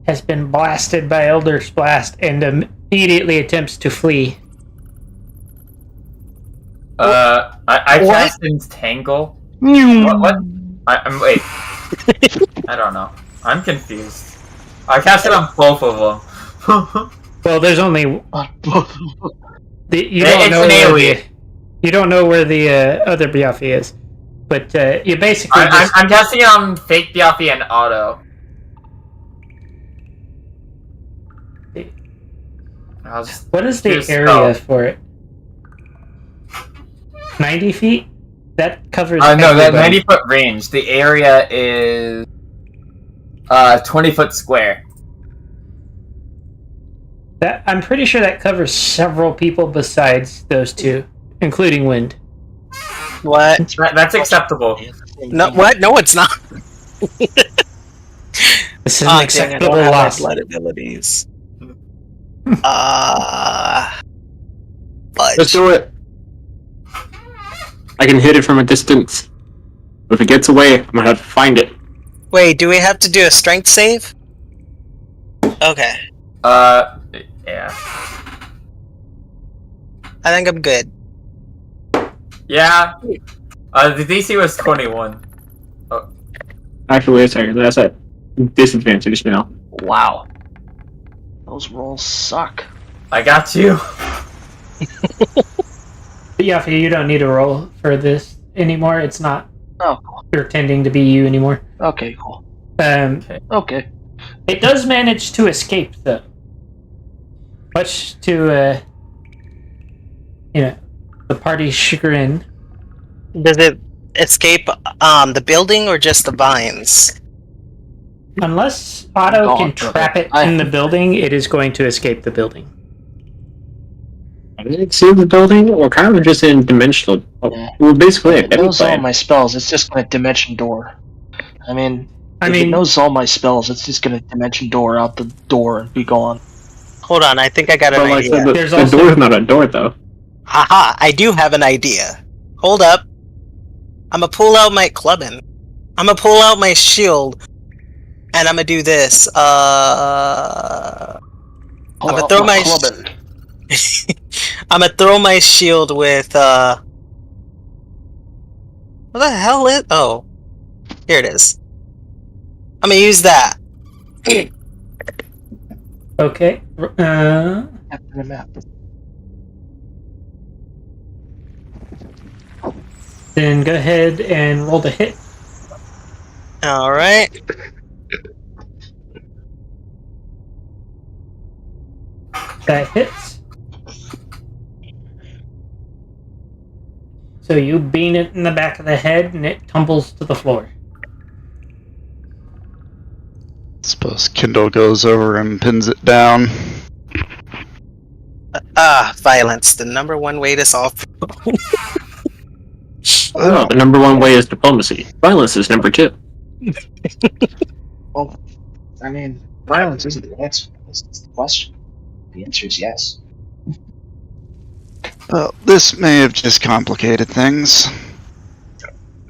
has been blasted by Eldritch Blast and immediately attempts to flee. I What? cast Entangle. What? I'm wait. I don't know. I'm confused. I cast it on both of them. Well, there's only On both of them. you It's don't know an where AoE. you don't know where the other Biafi is, but you basically I'm casting it on fake Biafi and Auto. I'll just What is the Just area for it? 90 feet? That covers. no, that everybody. 90-foot range. The area is 20-foot square. That I'm pretty sure that covers several people besides those two, including Wind. What? That's acceptable. No, what? No, it's not. This is Ah, an dang, I acceptable don't have my loss. blood abilities. Let's do it. I can hit it from a distance. If it gets away, I'm gonna have to find it. Wait, do we have to do a strength save? Okay, Yeah. I think I'm good. Yeah. The DC was 21. Actually, wait a second. That's at disadvantage now. Wow. Those rolls suck. I got you. Yeah, you don't need a roll for this anymore. It's not Oh, cool. pretending to be you anymore. Okay, cool. Okay. It does manage to escape, though. Much to, the party's chagrin. Does it escape the building or just the vines? Unless Otto God, can trap it in the building, it is going to escape the building. Did it see the building, or kind of just in dimensional? Yeah. Well, basically, It knows all my spells. It's just gonna dimension door. If it knows all my spells, it's just gonna dimension door out the door and be gone. Hold on, I think I got an But like idea. the There's the also- door's not a door though. Haha, I do have an idea. Hold up. I'm gonna pull out my clubbing. I'm gonna pull out my shield. And I'm gonna do this. I'm gonna throw my clubbing. I'm gonna throw my shield with what the hell is oh. Here it is. I'm gonna use that. Okay. After the map. Then go ahead and roll the hit. Alright. That hits. So you bean it in the back of the head and it tumbles to the floor. Suppose Kindle goes over and pins it down. Violence, the number one way to solve Oh, the number one way is diplomacy. Violence is number two. Well, violence isn't the answer. That's the question. The answer is yes. Well, this may have just complicated things.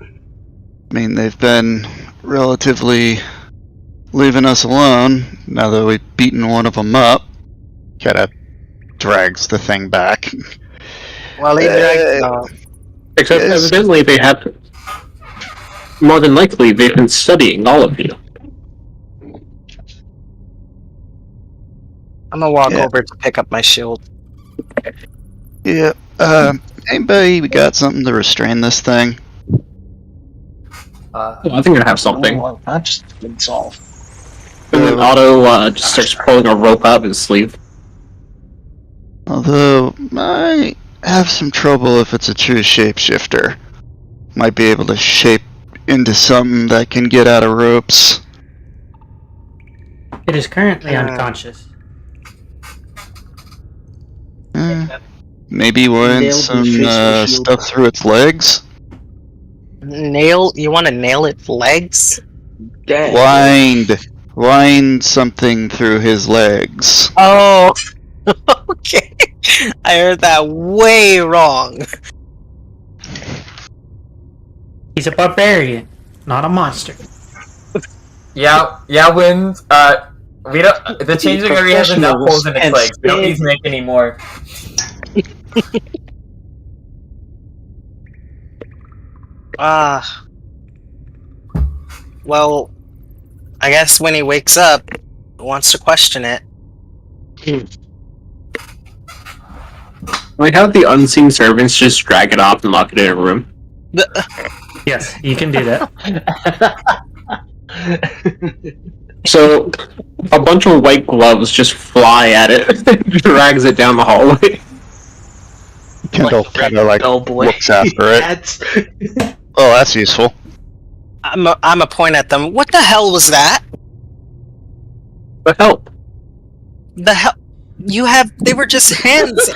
I mean, they've been relatively leaving us alone now that we've beaten one of them up. Kinda drags the thing back. Well, he dragged Except Yes. evidently they have. More than likely, they've been studying all of you. I'm gonna walk Yeah. over to pick up my shield. Yeah. Anybody got something to restrain this thing? Oh, I think I have something. Well, not just been solved. And then Otto just starts pulling a rope out of his sleeve. Although, I have some trouble if it's a true shapeshifter. Might be able to shape into something that can get out of ropes. It is currently Yeah. unconscious. Maybe we're in Nailed some the facial shield. stuff through its legs? You want to nail its legs? Dang. Wind something through his legs. Oh, okay. I heard that way wrong. He's a barbarian, not a monster. Yeah, Wind. We don't. The changeling already has enough holes in its legs. We don't need to make any more. Well, I guess when he wakes up, he wants to question it. Like, have the unseen servants just drag it off and lock it in a room. Yes, you can do that. So, a bunch of white gloves just fly at it and drags it down the hallway. Kendall kind of like Bellboy. looks after it. That's Oh, that's useful. I'm a point at them. What the hell was that? But help. The hell? They were just hands.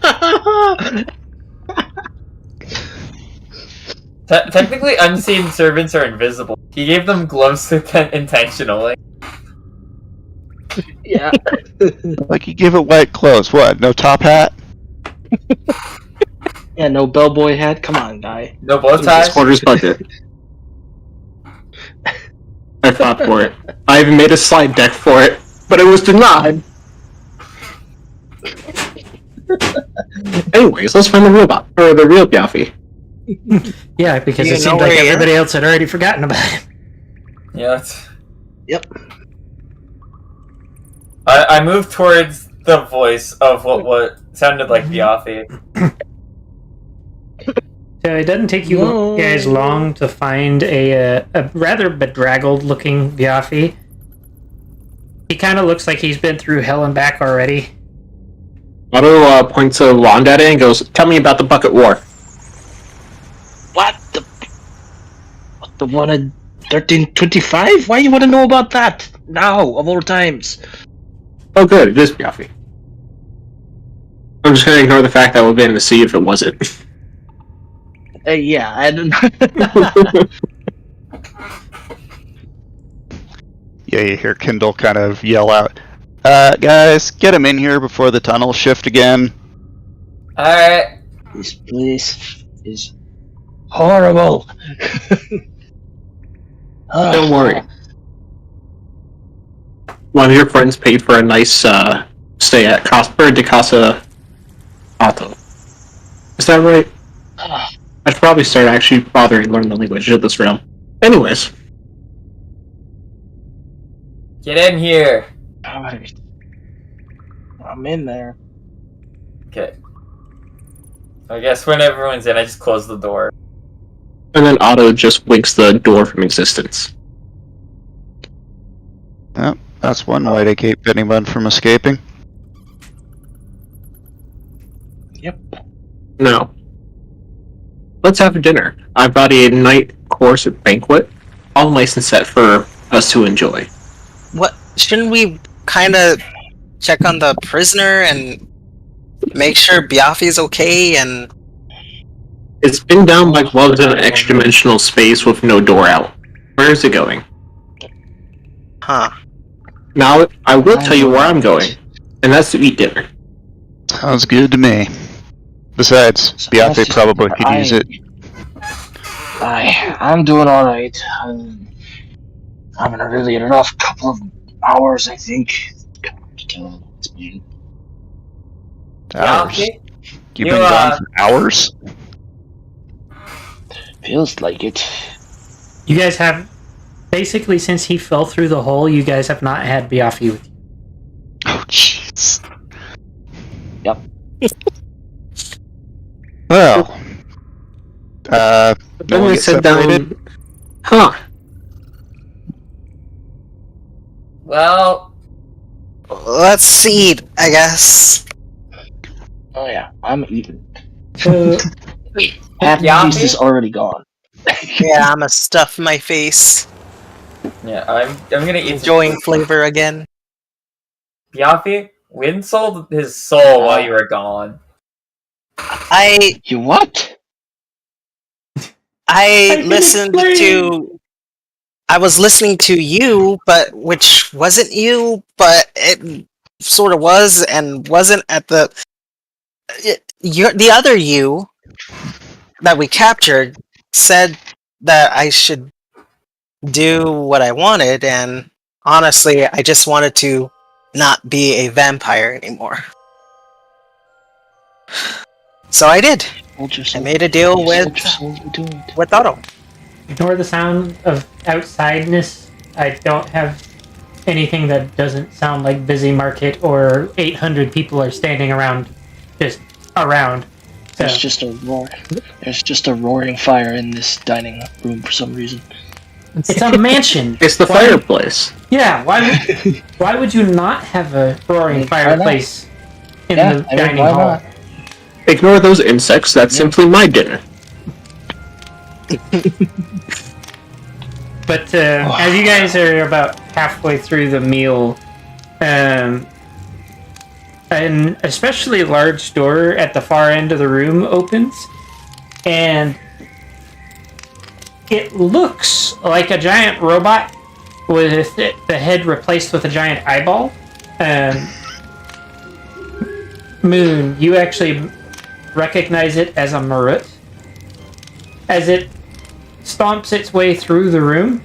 And Technically, unseen servants are invisible. He gave them gloves intentionally. yeah. Like you give it white clothes. What? No top hat? Yeah, no bellboy hat. Come on, guy. No bow This ties. quarter's budget. I fought for it. I even made a slide deck for it, but it was denied. Anyways, let's find the robot or the real Biaffi. Yeah, because You it know seemed like where he is? everybody else had already forgotten about him. Yeah. That's... Yep. I moved towards the voice of what sounded like Biaffi. So it doesn't take you No. guys long to find a rather bedraggled looking Biaffi. He kind of looks like he's been through hell and back already. Otto points a wand at it and goes, "Tell me about the bucket war." What the one in 1325? Why you want to know about that now of all times? Oh, good, it is Biaffi. I'm just gonna ignore the fact that we'll be in the sea if it wasn't. Yeah, I don't. Yeah, you hear Kendall kind of yell out, guys, get him in here before the tunnels shift again." Alright. This place is horrible. Don't worry. One of your friends paid for a nice stay at Casper de Casa Otto. Is that right? I should probably start actually bothering to learn the language of this realm. Anyways, Get in here. Alright. I'm in there. Okay. I guess when everyone's in, I just close the door. and then Otto just winks the door from existence. Yep, that's one way to keep anyone from escaping. No. Let's have dinner. I brought a night course banquet, all nice and set for us to enjoy. what? Shouldn't we kind of check on the prisoner and make sure Biaffi's okay? And It's been down by gloves in an extra-dimensional space with no door out. Where is it going? huh? Now, I will tell you where I'm going, and that's to eat dinner. Sounds good to me. Besides, So Biaffe that's just- probably could use it. I'm doing alright. I'm having a really rough couple of hours, I think. It's been Hours. okay. You've You, been gone for hours? feels like it. You guys have basically since he fell through the hole. You guys have not had Biaffi with you. Oh, jeez. Yep. Well, no Then one I gets sit separated? down. Huh. Well, Let's eat, I guess. Oh yeah, I'm eating. So Half the Yeah, feast okay. is already gone. Yeah, I'm gonna stuff my face, yeah, I'm gonna eat enjoying flavor again. Biaffi. Win sold his soul while you were gone. I You what? can listened explain. to. I was listening to you, but which wasn't you, but it sort of was and wasn't at the. The other you that we captured said that I should do what I wanted, and honestly, I just wanted to not be a vampire anymore. So I did. Hold I yourself. made a deal Hold with yourself to it. Otto. ignore the sound of outsideness. I don't have anything that doesn't sound like busy market or 800 people are standing around, just around. So There's just a roar. There's just a roaring fire in this dining room for some reason. It's a mansion. It's the Why- fireplace. Yeah, why would you not have a roaring Why not? fireplace in Yeah, the I mean, dining why hall? not? Ignore those insects. That's simply my dinner. But as you guys are about halfway through the meal, an especially large door at the far end of the room opens, and it looks like a giant robot with the head replaced with a giant eyeball. Moon, you actually recognize it as a Marut. As it stomps its way through the room,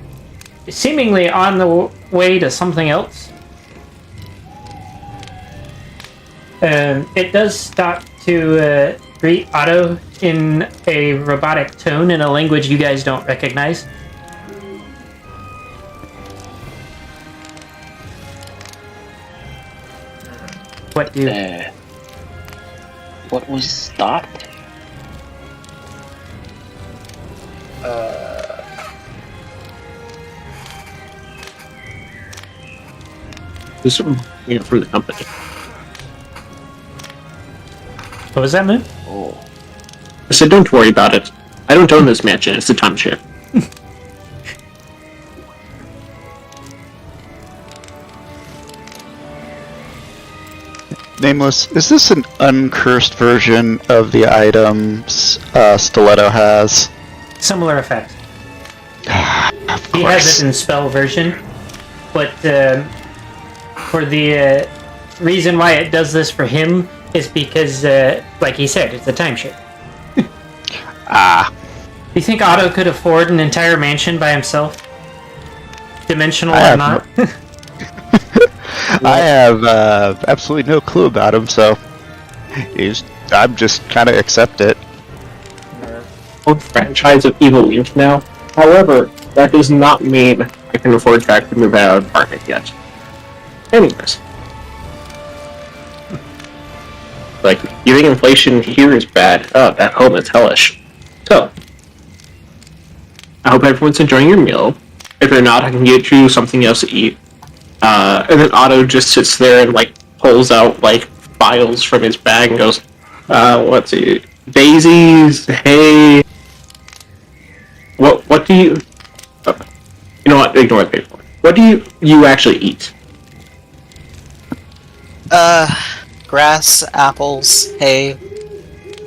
seemingly on the way to something else. It does stop to greet Otto in a robotic tone in a language you guys don't recognize. What do you... What was that? This from the company. What was that, Moon? Oh. I said, don't worry about it. I don't own this mansion. It's a timeshare. Nameless, is this an uncursed version of the items Stiletto has? Similar effect. Of He has course. it in spell version, but for the reason why it does this for him is because, like he said, it's a timeshare. Ah, Do you think Otto could afford an entire mansion by himself? Dimensional I or have not? I have absolutely no clue about him, so I'm just kind of accept it. Old franchise of Evil Inc. now. However, that does not mean I can afford to actually move out of an apartment yet. Anyways. Like, you think inflation here is bad? Oh, at home it's hellish. So, I hope everyone's enjoying your meal. If they're not, I can get you something else to eat. And then Otto just sits there and, like, pulls out, like, files from his bag and goes, what's it? Daisies, hay... What do you... you know what? Ignore the paperwork. What do you actually eat? Grass, apples, hay.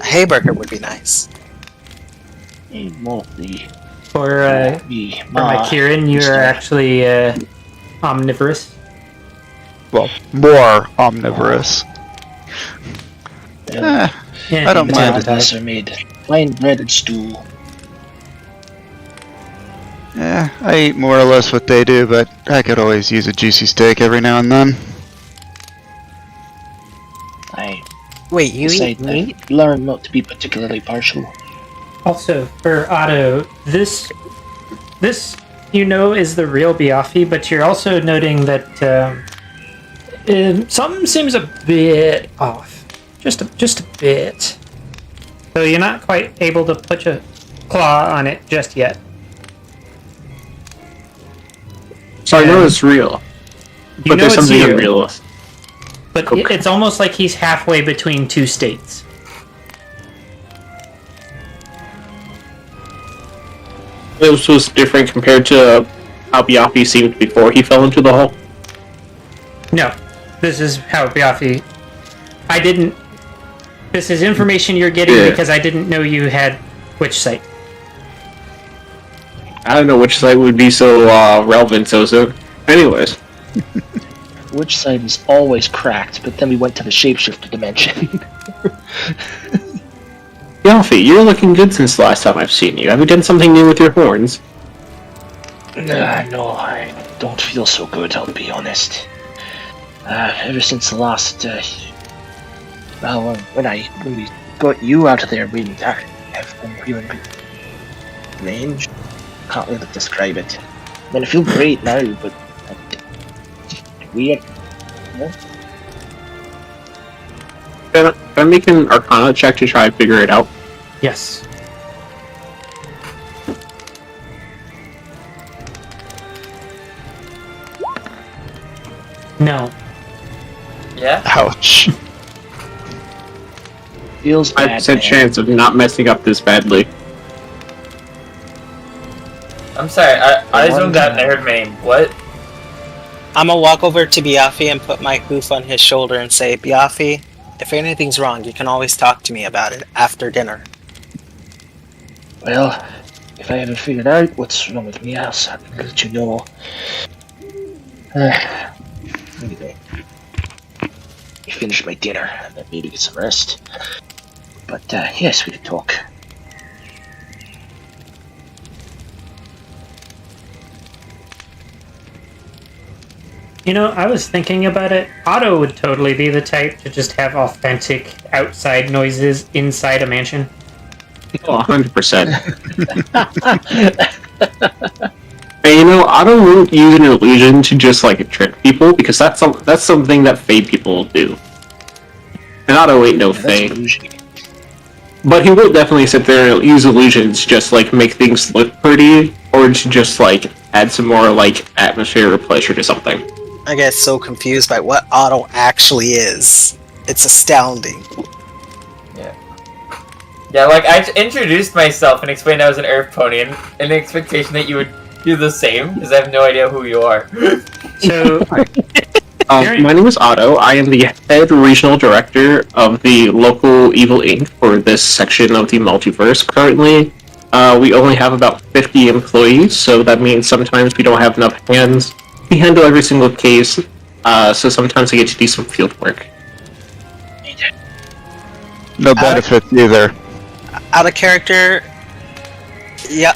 A hay burger would be nice. For my Kieran, you're actually omnivorous. Well, more omnivorous. Yeah. Yeah, I don't mind it. Potatoes are made. Plain bread and stew. Yeah, I eat more or less what they do, but I could always use a juicy steak every now and then. I Wait, you say eat meat? learn not to be particularly partial. Also, for Otto, this you know is the real Biaffi, but you're also noting that something seems a bit off, just a bit. So you're not quite able to put your claw on it just yet. So I know it's real, You but know there's it's something you, unreal. but Okay. it's almost like he's halfway between two states. This was different compared to how Biaffi seemed before he fell into the hole. No, this is how Biaffi. This is information you're getting Yeah. because I didn't know you had which site. I don't know which site would be so relevant so soon. Anyways, Which side is always cracked, but then we went to the shapeshifter dimension. Biaffi, you're looking good since the last time I've seen you. Have you done something new with your horns? No, I don't feel so good, I'll be honest. Ever since the last, well, when we got you out of there, we have been feeling a bit strange. Can't really describe it. I mean, I feel great now, but weird. Can I make an Arcana check to try and figure it out? Yes. No. Yeah? Ouch. Feels bad. 5% man. chance of not messing up this badly. I'm sorry, I zoomed out and I heard my name. What? I'm gonna walk over to Biafi and put my hoof on his shoulder and say, Biafi, if anything's wrong, you can always talk to me about it after dinner. Well, if I haven't figured out what's wrong with me, I'll let you know. Anyway, I finished my dinner and then maybe get some rest. But yes, we can talk. You know, I was thinking about it. Otto would totally be the type to just have authentic outside noises inside a mansion. Oh, 100%. And you know, I don't really use an illusion to just like trick people because that's something that Fae people do. And Otto ain't no Fae. But he will definitely sit there and use illusions just like make things look pretty or to just like add some more like atmosphere or pleasure to something. I get so confused by what Otto actually is. It's astounding. Yeah, like, I introduced myself and explained I was an Earth Pony in the expectation that you would do the same, because I have no idea who you are. So, My name is Otto. I am the head regional director of the local Evil Inc. for this section of the multiverse. Currently, we only have about 50 employees, so that means sometimes we don't have enough hands. We handle every single case, so sometimes I get to do some field work. No benefits either. Out of character, yeah,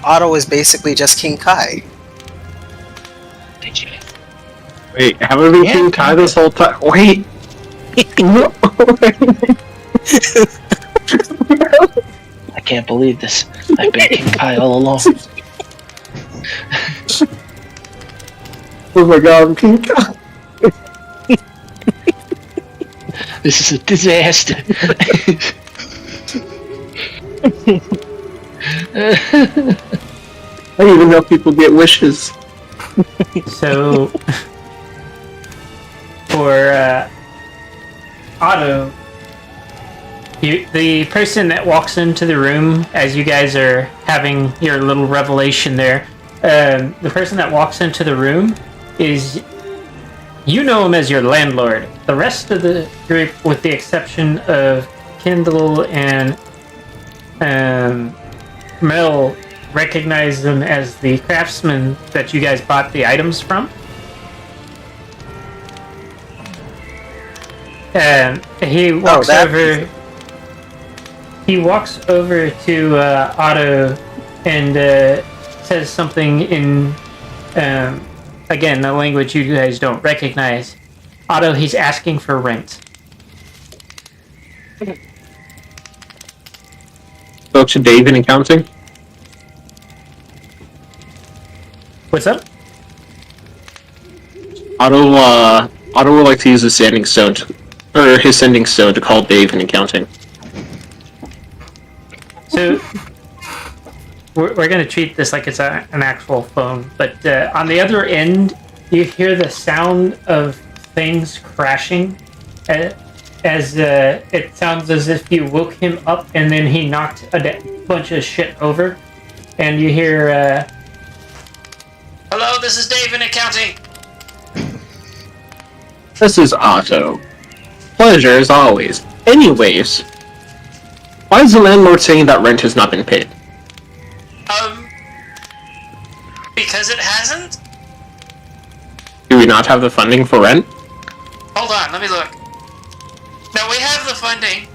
Otto is basically just King Kai. Wait, haven't we been King Kai this whole time? Wait! No. I can't believe this. I've been King Kai all along. Oh my god, I'm King Kai! This is a disaster. I didn't even know people get wishes. so for Otto, the person that walks into the room as you guys are having your little revelation there, the person that walks into the room is, you know him as your landlord. The rest of the group, with the exception of Kindle and Mel, recognize him as the craftsman that you guys bought the items from. He walks over. He walks over to Otto and says something in, again, a language you guys don't recognize. Otto, he's asking for rent. Spoke to Dave in accounting. What's up? Otto would like to use his sending stone to call Dave in accounting. So we're going to treat this like it's an actual phone, but on the other end, you hear the sound of things crashing, as it sounds as if you woke him up and then he knocked a bunch of shit over, and you hear, "Hello, this is Dave in accounting." This is Otto. Pleasure as always. Anyways, why is the landlord saying that rent has not been paid? Because it hasn't? Do we not have the funding for rent? Hold on, let me look. No, we have the funding.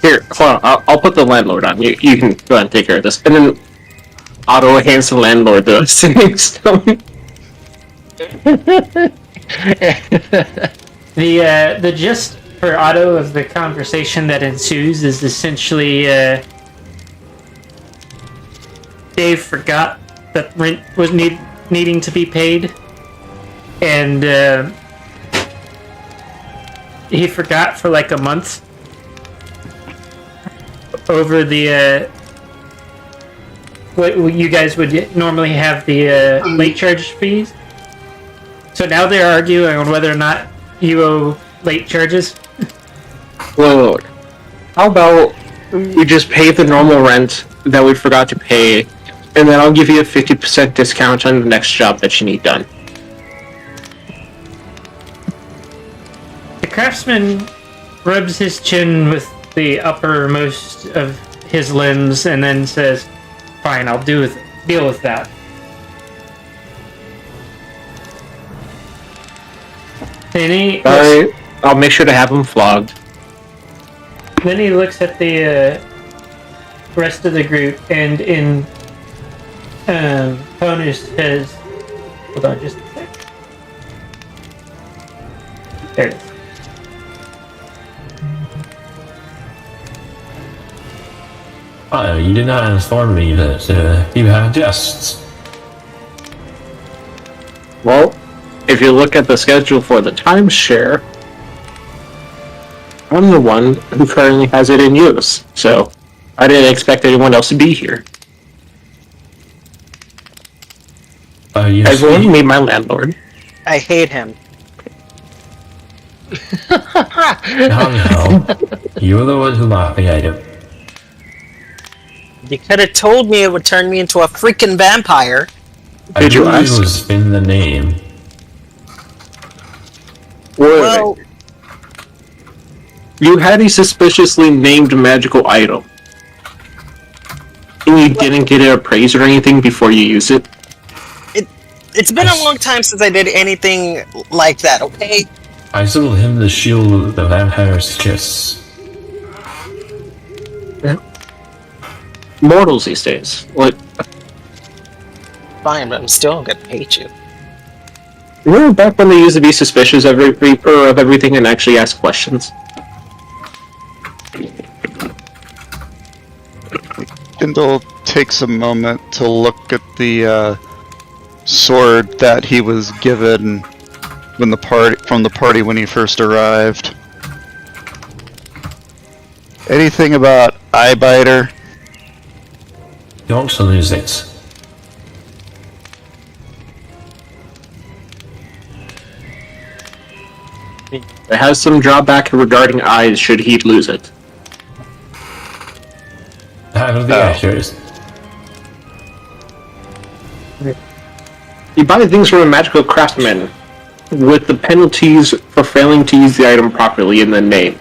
Here, hold on. I'll put the landlord on. You can go ahead and take care of this. And then Otto hands the landlord the sending stone. The gist for Otto of the conversation that ensues is essentially Dave forgot that rent was needing to be paid, and he forgot for like a month what you guys would normally have the late charge fees. So now they're arguing on whether or not you owe late charges. Look, how about we just pay the normal rent that we forgot to pay, and then I'll give you a 50% discount on the next job that you need done. The craftsman rubs his chin with the uppermost of his limbs and then says, "Fine, I'll deal with that." And Alright, I'll make sure to have him flogged. then he looks at the rest of the group and in Ponus says, hold on just a sec. There it is. Oh, you did not inform me that you had guests. Well, if you look at the schedule for the timeshare, I'm the one who currently has it in use, so I didn't expect anyone else to be here. Yes, Everyone, meet my landlord. I hate him. no. You're the one who bought the item. You could have told me it would turn me into a freaking vampire. Did you believe ask? It was in the name. Well, You had a suspiciously named magical item. And you didn't get it appraised or anything before you use it? it's been a long time since I did anything like that, okay? I sold him the shield of the vampire's kiss. Mortals these days. Like, Fine, but I'm still gonna hate you. remember back when they used to be suspicious of everything and actually ask questions? Kindle takes a moment to look at the sword that he was given when the party when he first arrived. Anything about Eyebiter? Don't lose it. It has some drawback regarding eyes should he lose it. That would be accurate. You buy things from a magical craftsman with the penalties for failing to use the item properly in the name.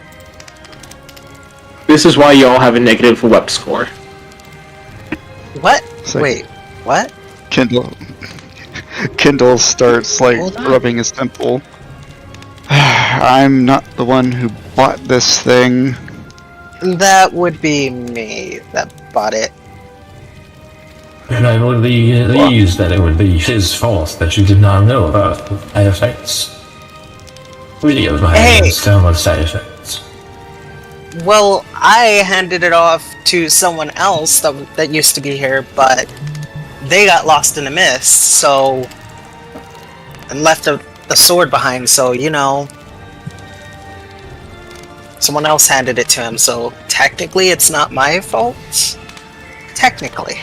This is why you all have a negative web score. What? It's like- Wait, what? Kindle starts like Hold on. rubbing his temple. I'm not the one who bought this thing. That would be me that bought it. And I believe that it would be his fault that you did not know about the side effects. Many of my Hey! items come with side effects. Well, I handed it off to someone else that used to be here, but they got lost in the mist, so... and left the sword behind, so, you know... someone else handed it to him, so technically it's not my fault? Technically.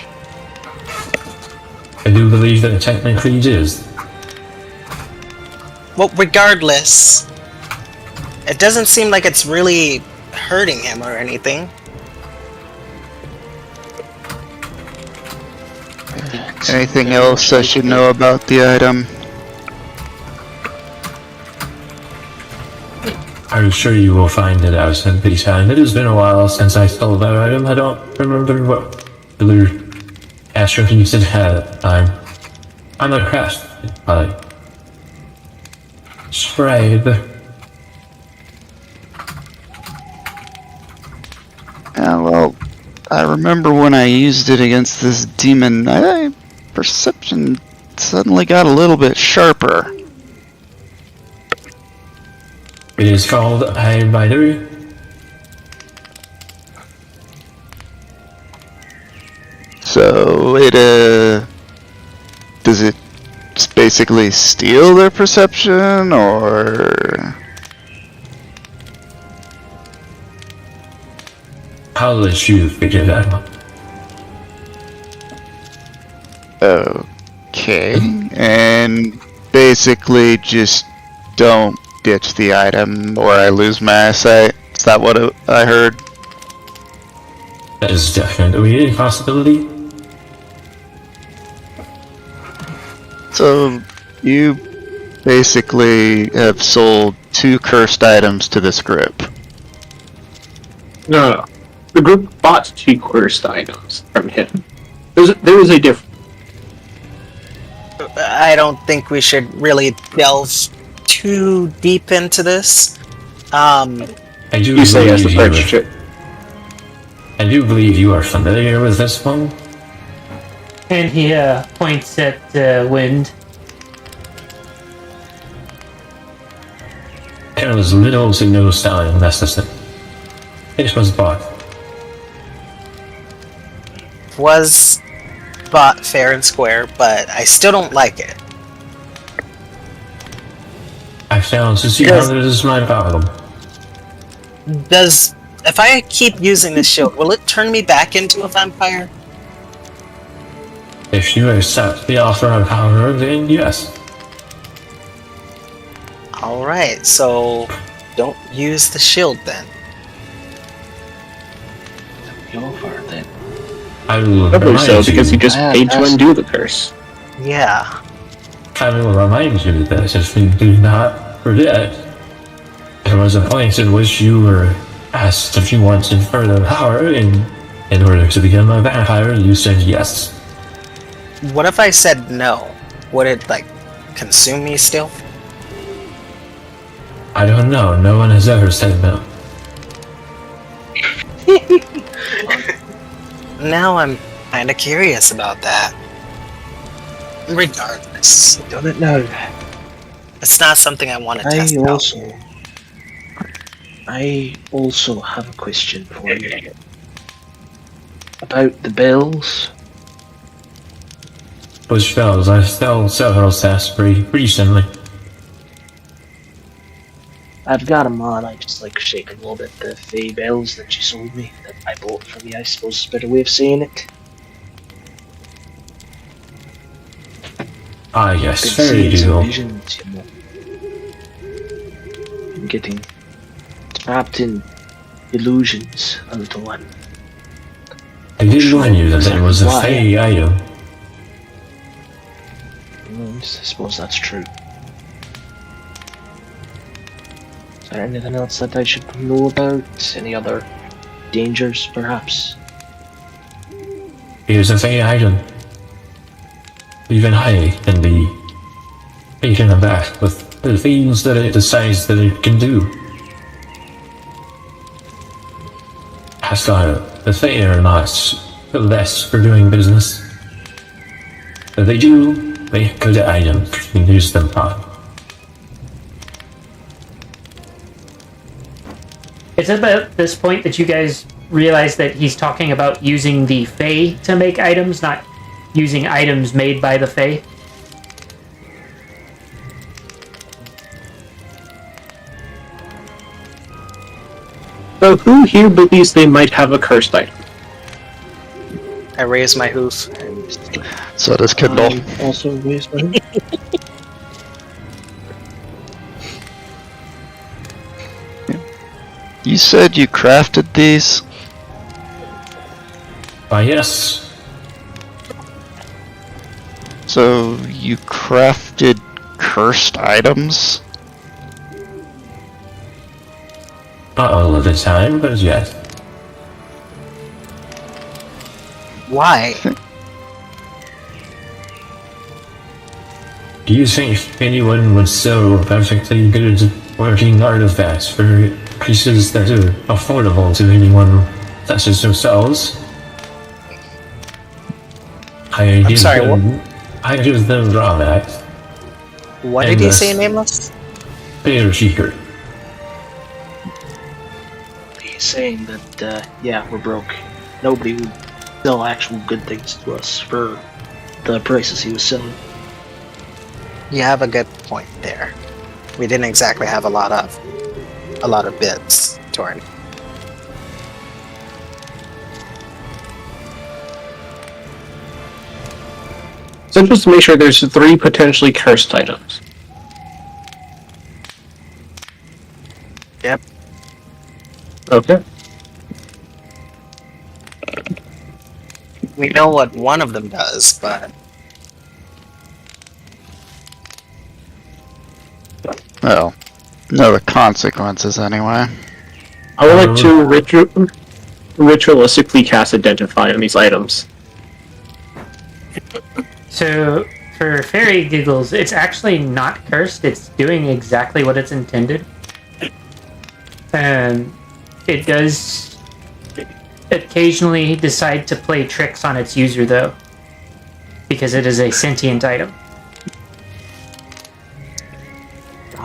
I do believe that it technically it is. Well, regardless, it doesn't seem like it's really hurting him or anything. Anything else I should know about the item? I'm sure you will find it out in peace time. It has been a while since I stole that item. I don't remember what other attributes it had at the time. I'm not crafted by Scribe. Well, I remember when I used it against this demon, my perception suddenly got a little bit sharper. It is called Eyebiter. So it does it just basically steal their perception, or How did you figure that out? Okay. And basically just don't ditch the item or I lose my eyesight. Is that what I heard? That is definitely a possibility. So, you basically have sold 2 cursed items to this group. No. The group bought 2 cursed items from him. There was a difference. I don't think we should really delve too deep into this. I do You say as the believe purchaser. I do believe you are familiar with this one. And he points at Wind. There was little to no stallion necessary. It was bought. Was bought fair and square, but I still don't like it. I failed to see Yes. how this is my problem. If I keep using this shield, will it turn me back into a vampire? If you accept the offer of power, then yes. Alright, so don't use the shield then. Go for it then. I will Probably so, remind because you. you just paid to undo the curse. Yeah. I will remind you that if we do not forget, there was a point in which you were asked if you wanted further power in order to become a vampire. You said yes. What if I said no? Would it, like, consume me still? I don't know. No one has ever said no. Now I'm kinda curious about that. Regardless, Done it now. it's not something I want to test out. I also have a question for you. About the bells. Which bells? I've sold several sets recently. I've got them on, I just like shaking a little bit the Fey bells that you sold me, that I bought from you, I suppose is a better way of saying it. Ah, yes, Been very seeing some do. visions, you know. Been getting trapped in illusions a little one. I did warn you that it was a Why? Fey item. I suppose that's true. Is there anything else that I should know about? Any other dangers, perhaps? It is a Fey item. Even high can be taken aback with the things that it decides that it can do. Asgard, the Fey are not less for doing business. But they do make good items and use them on. It's about this point that you guys realize that he's talking about using the Fae to make items, not using items made by the Fae. So who here believes they might have a cursed item? I raise my hoof. So does Kindle. Also raise my hand. You said you crafted these? Why, yes. So you crafted cursed items? Not all of the time, but yes. Why? Do you think anyone would sell perfectly good working artifacts for prices that are affordable to anyone such as themselves? I give sorry, them, I give them drawbacks. What did he say, Nameless? They're cheaper. He's saying that, yeah, we're broke. Nobody would sell actual good things to us for the prices he was selling. You have a good point there. We didn't exactly have a lot of bids, Torin. So just to make sure, there's 3 potentially cursed items. Yep. Okay. We know what one of them does, but Well, know the consequences anyway. I would like to ritualistically cast Identify on these items. So, for fairy giggles, it's actually not cursed. It's doing exactly what it's intended. It does occasionally decide to play tricks on its user, though, because it is a sentient item.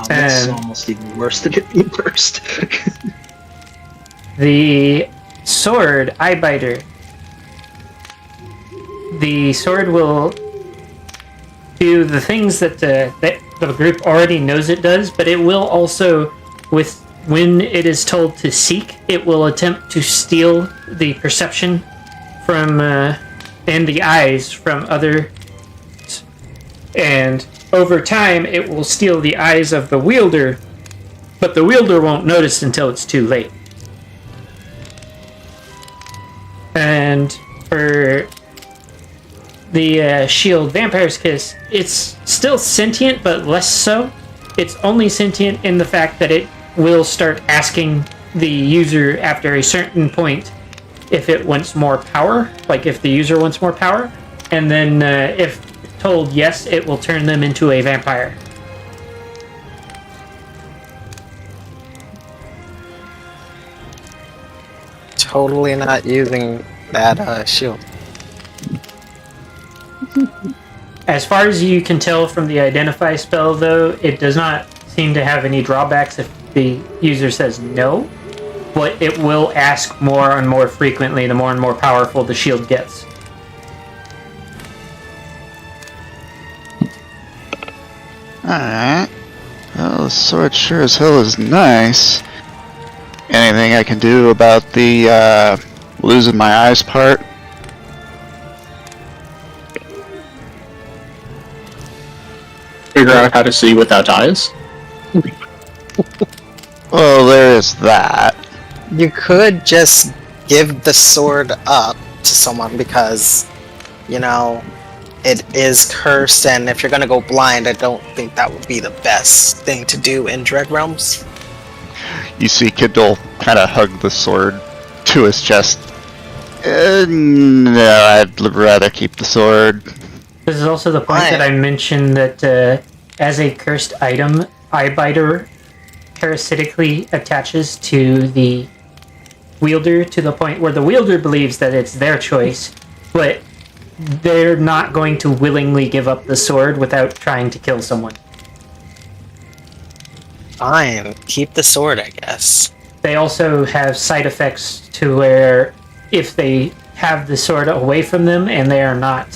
That's almost even worse than it being cursed. The sword, Eyebiter. The sword will do the things that the group already knows it does, but it will also, when it is told to seek, it will attempt to steal the perception from and the eyes from other. And over time, it will steal the eyes of the wielder, but the wielder won't notice until it's too late. And for the shield Vampire's Kiss, it's still sentient, but less so. It's only sentient in the fact that it will start asking the user after a certain point if it wants more power, like if the user wants more power, and then if told yes, it will turn them into a vampire. totally not using that shield. As far as you can tell from the Identify spell, though, it does not seem to have any drawbacks if the user says no, but it will ask more and more frequently the more and more powerful the shield gets. Alright. Well, the sword sure as hell is nice. Anything I can do about the losing my eyes part? Figure out how to see without eyes? Well, there is that. You could just give the sword up to someone because, you know, it is cursed, and if you're gonna go blind, I don't think that would be the best thing to do in Dread Realms. You see Kindle kind of hug the sword to his chest. No, I'd rather keep the sword. This is also the point that I mentioned that as a cursed item, Eyebiter parasitically attaches to the wielder to the point where the wielder believes that it's their choice, but they're not going to willingly give up the sword without trying to kill someone. Fine, keep the sword, I guess. They also have side effects to where if they have the sword away from them and they are not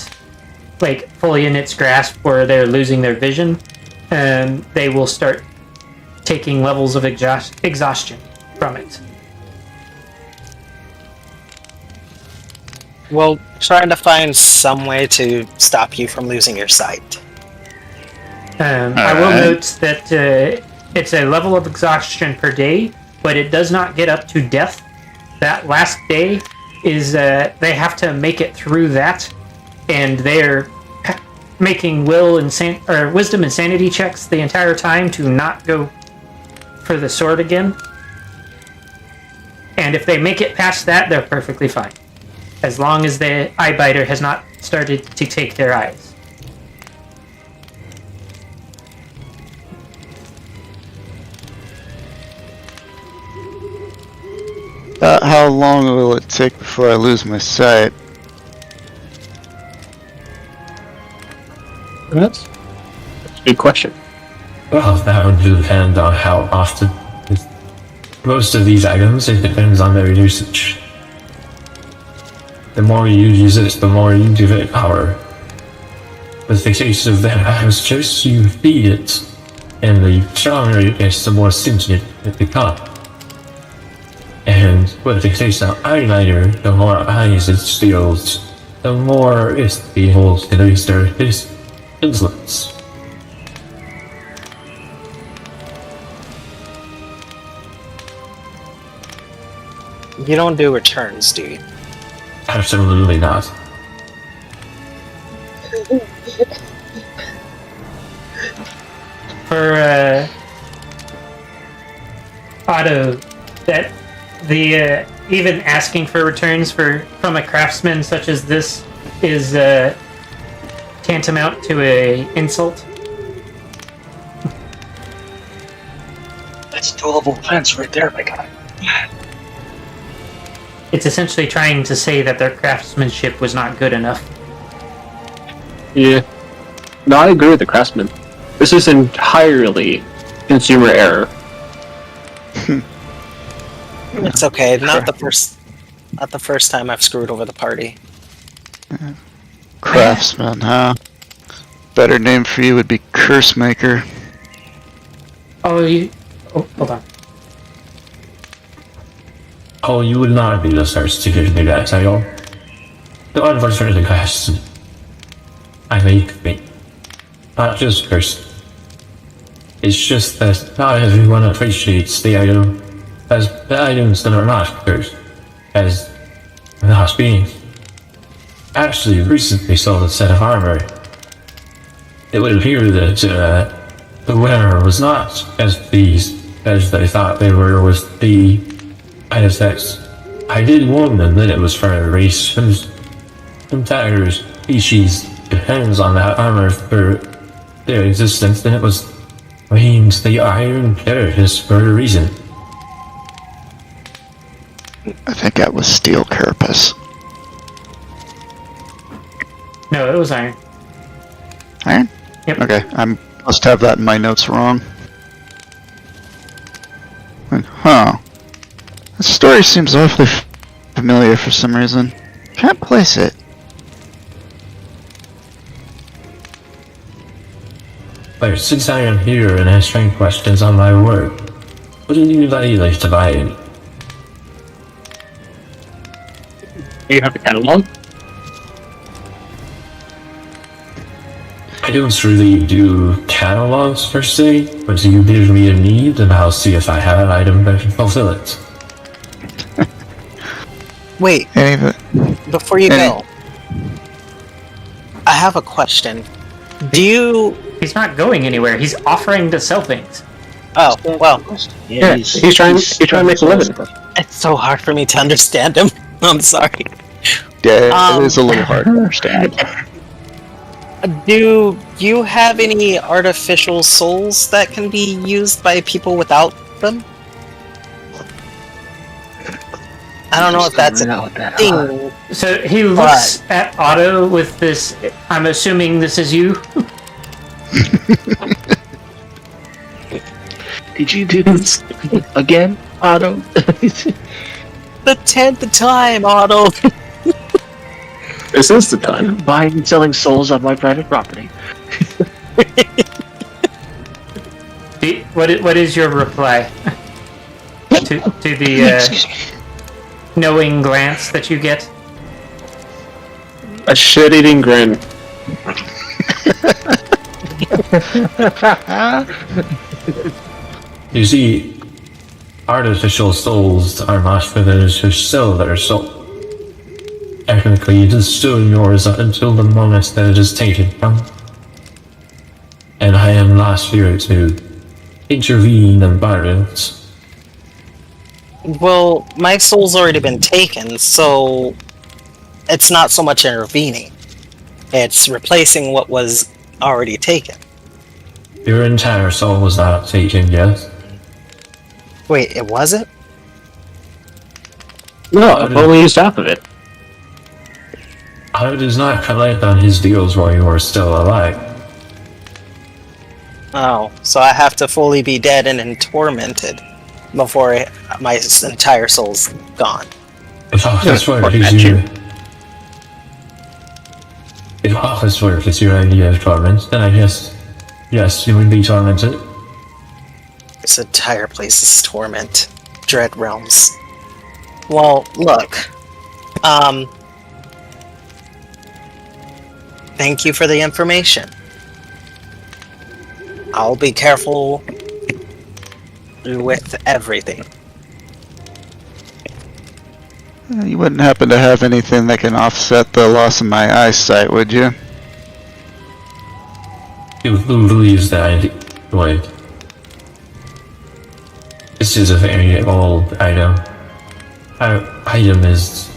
like fully in its grasp or they're losing their vision, they will start taking levels of exhaustion from it. Well, trying to find some way to stop you from losing your sight. I will note that it's a level of exhaustion per day, but it does not get up to death. That last day is they have to make it through that, and they're making wisdom and sanity checks the entire time to not go for the sword again. And if they make it past that, they're perfectly fine, as long as the Eyebiter has not started to take their eyes. How long will it take before I lose my sight? That's a good question. Well, that would depend on how often. Most of these items, it depends on their usage. The more you use it, the more you give it power. With the case of vampires, just you feed it, and the stronger it gets, the more sentient it becomes. And with the case of Eyebiter, the more eyes it steals, the more it beholds to exert his influence. You don't do returns, do you? Absolutely not. For Otto, that the even asking for returns from a craftsman such as this is tantamount to a insult. That's doable offense right there, my guy. It's essentially trying to say that their craftsmanship was not good enough. Yeah. No, I agree with the craftsman. This is entirely consumer error. It's okay. Not the first time I've screwed over the party. Craftsman, huh? Better name for you would be Curse Maker. Oh, hold on. Oh, you would not be the first to give me that title. The unfortunate question. I make not just cursed. It's just that not everyone appreciates the item as the items that are not cursed as not being. Actually, recently sold a set of armor. It would appear that the wearer was not as pleased as they thought they were with the effects. I did warn them that it was for a race whose entire species depends on that armor for their existence, and it was named the Iron Carapace for a reason. I think that was Steel Carapace. No, it was iron. Iron? Yep. Okay, I must have that in my notes wrong. Huh. The story seems awfully familiar for some reason. Can't place it. But since I am here and answering questions on my work, wouldn't you like to buy any? You have a catalog? I don't really do catalogs per se, but you give me a need and I'll see if I have an item that can fulfill it. Wait, before you go, I have a question. Do you... He's not going anywhere. He's offering to sell things. Oh, well, Yeah, he's trying to make a living. it's so hard for me to understand him. I'm sorry. Yeah, it is a little hard to understand. Do you have any artificial souls that can be used by people without them? I don't know if that's a thing. So he looks at Otto with this. I'm assuming this is you. Did you do this again, Otto? The 10th time, Otto. This is the time. Buying and selling souls on my private property. What is your reply to the knowing glance that you get? A shit-eating grin. You see, artificial souls are not for those who sell their soul. Technically, it is still yours until the moment that it is taken from. And I am not here to intervene in bargains. Well, my soul's already been taken, so it's not so much intervening. It's replacing what was already taken. Your entire soul was not taken yet. Wait, it wasn't? No, I've only used half of it. I does not collect on his deals while you are still alive. Oh, so I have to fully be dead and tormented before my entire soul's gone. If office work is if office work is your idea of torment, then I guess yes, you would be tormented. This entire place is torment. Dread realms. Well, look. Thank you for the information. I'll be careful with everything. You wouldn't happen to have anything that can offset the loss of my eyesight, would you? Who believes that? Wait. This is a very old item. Our item is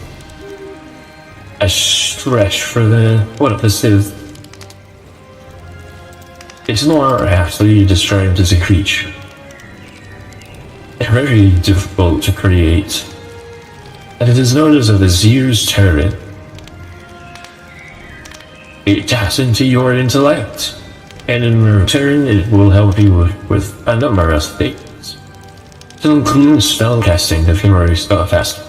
a stretch for what this is. It's more aptly described as a creature. They're very difficult to create. And it is known as a Vizier's turret. It taps into your intellect, and in return it will help you with a number of things, to include spell casting if you're a spellcaster.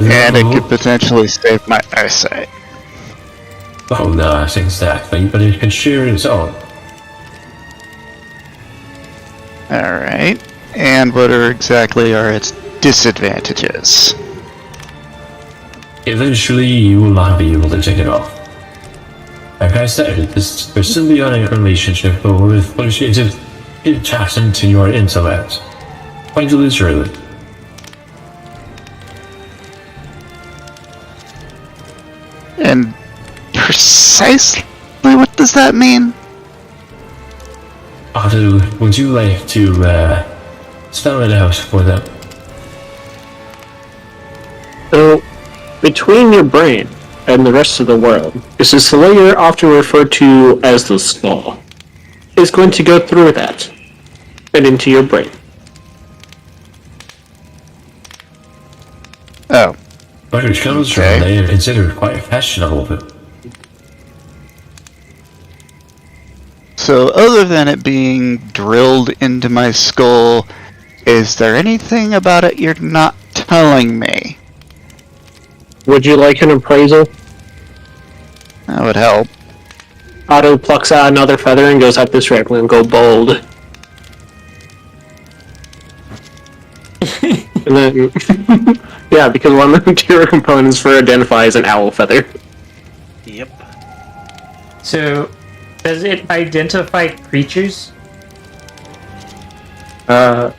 And it could potentially save my eyesight. Oh, not exactly, but it can share its own. Alright. And what exactly are its disadvantages? Eventually, you will not be able to take it off. Like I said, this there's symbiotic relationship with which it taps into your intellect. Quite literally. And precisely what does that mean? Otto, would you like to spell it out for them? So, between your brain and the rest of the world is this layer often referred to as the skull. It's going to go through that and into your brain. Oh. But it comes from Okay. they are considered quite fashionable. So other than it being drilled into my skull, is there anything about it you're not telling me? Would you like an appraisal? That would help. Otto plucks out another feather and goes up this red and go bold. And then, yeah, because one of the material components for identify is an owl feather. Yep. So, does it identify creatures? Uh,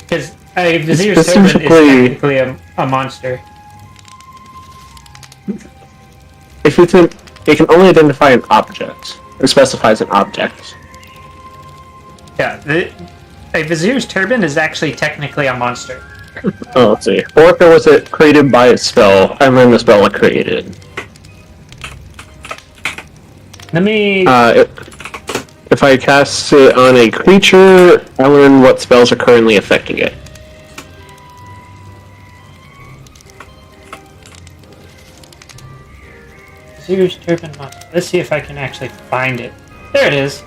Because a Vizier's servant is Specifically- technically a monster. if it's an, it can only identify an object. It specifies an object. Yeah, a Vizier's turban is actually technically a monster. Oh, let's see. Or if it was created by a spell, and then the spell was created. Let me. If I cast it on a creature, I learn what spells are currently affecting it. Vizier's turban monster. Let's see if I can actually find it. There it is.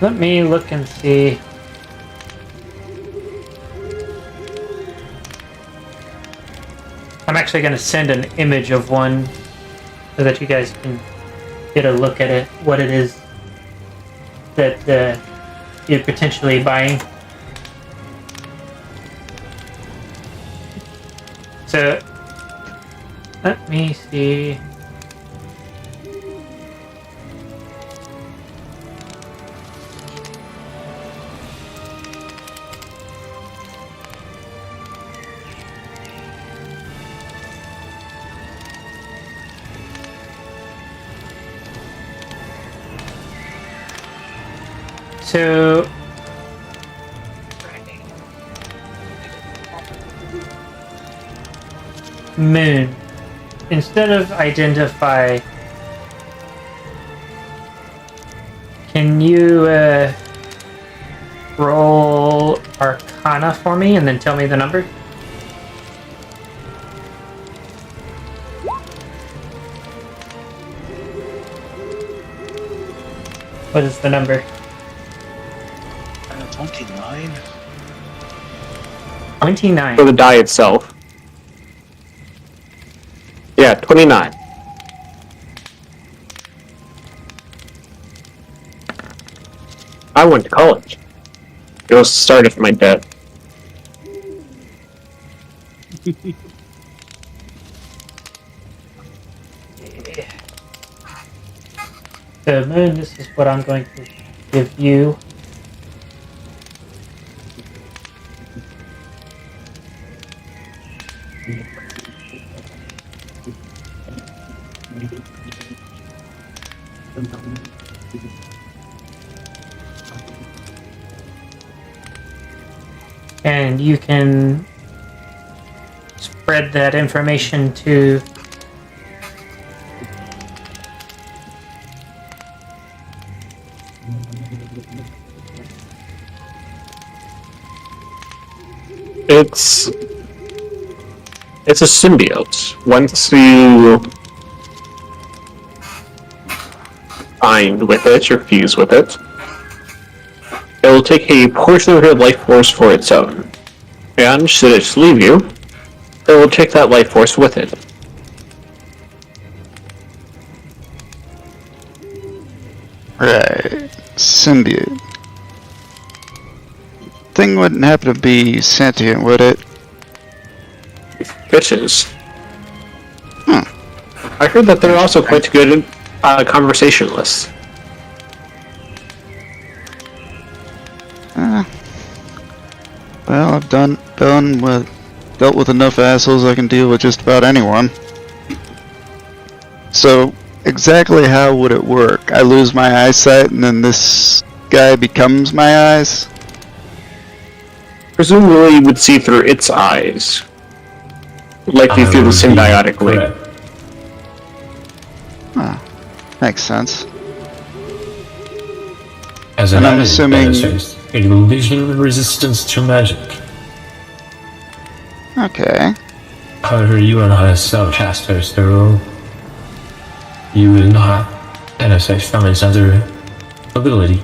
Let me look and see. I'm actually going to send an image of one so that you guys can get a look at it, what it is that you're potentially buying. So, let me see. So, moon. Instead of identify, can you roll Arcana for me and then tell me the number? What is the number? 29. 29. For the die itself. Yeah, 29. I went to college. It was the start of my debt. So, Moon, this is what I'm going to give you. And you can spread that information to It's a symbiote. Once you bind with it or fuse with it, it will take a portion of your life force for its own. And should it leave you, it will take that life force with it. Right. Symbiote. Thing wouldn't happen to be sentient, would it? Fishes. I heard that they're also quite good conversationalists. Well, I've dealt with enough assholes. I can deal with just about anyone. So, exactly how would it work? I lose my eyesight, and then this guy becomes my eyes? Presumably, you would see through its eyes, likely through the symbiotic link. Makes sense. As And an I'm added assuming- benefit, it will lessen resistance to magic. Okay. However, you are not a spellcaster, so you will not benefit from its other ability.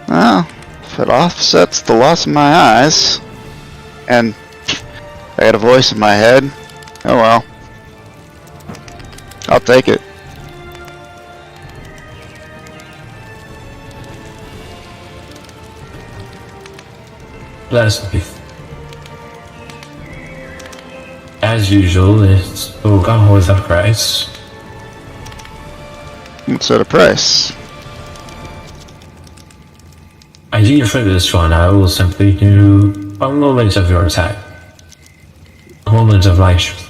Well, if it offsets the loss of my eyes, and I got a voice in my head, oh well. I'll take it. Blessed be. As usual, it's will come with a price. What's at a price? I think for this one, I will simply do a moment of your attack. A moment of life.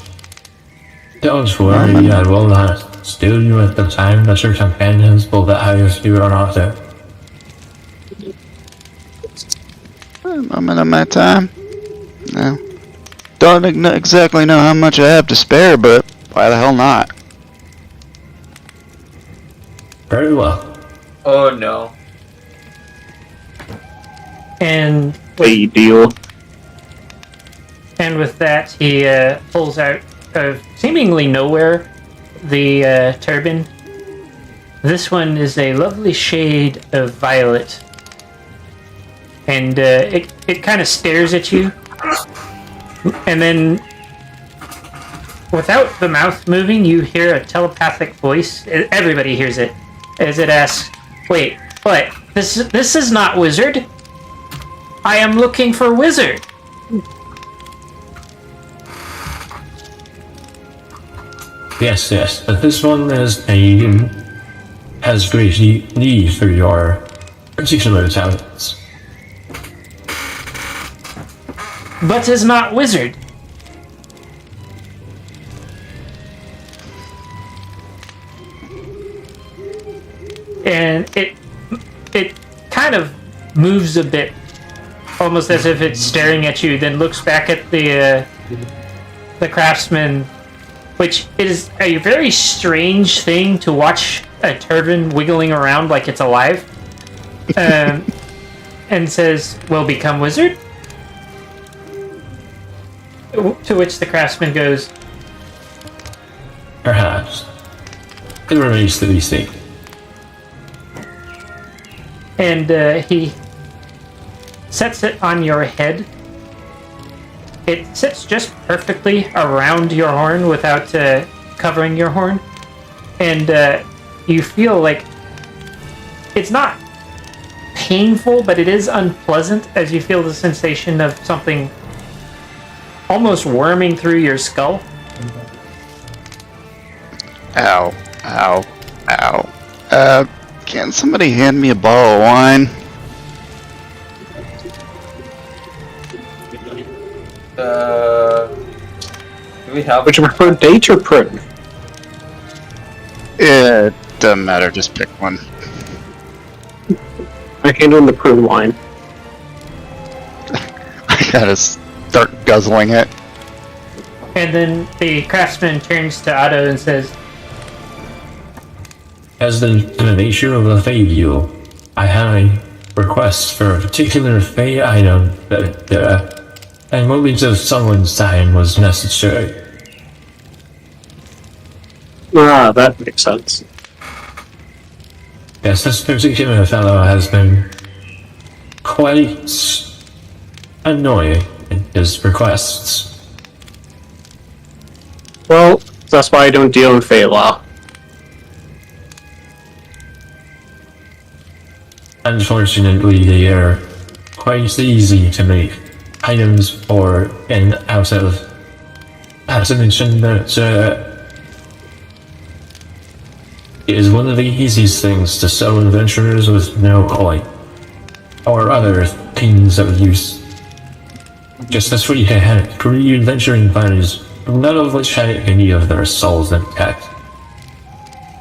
Don't worry, I will not steal you at the time that your companions pull that highest you are not there. A moment of my time? No. Don't exactly know how much I have to spare, but why the hell not? Very well. Oh no. and A deal. and with that he pulls out of seemingly nowhere the turban. This one is a lovely shade of violet, and it kind of stares at you, and then without the mouth moving, you hear a telepathic voice. Everybody hears it as it asks, "Wait, what? This is not wizard. I am looking for wizard." Yes, but this one has great need for your particular talents. But is not wizard. And it kind of moves a bit, almost as if it's staring at you, then looks back at the craftsman, which is a very strange thing to watch a turban wiggling around like it's alive, and says, "Well, become wizard?" To which the craftsman goes, Perhaps. It remains to be seen. and he sets it on your head. It sits just perfectly around your horn without covering your horn, and you feel like it's not painful, but it is unpleasant as you feel the sensation of something almost worming through your skull. Ow, ow, ow. Can somebody hand me a bottle of wine? Do we have? Would you prefer date or prune? It doesn't matter, just pick one. I hand him the prune wine. I gotta start guzzling it. And then the craftsman turns to Otto and says, As the nature of the Fey View, I had a request for a particular Fey item that a moment of someone's time was necessary. Ah, that makes sense. Yes, this particular fellow has been quite annoying in his requests. Well, that's why I don't deal in Fey law. Unfortunately, they are quite easy to make items for and out of. Not to mention that it is one of the easiest things to sell adventurers with no coin, or other things of use. Just as we had 3 adventuring parties, none of which had any of their souls intact.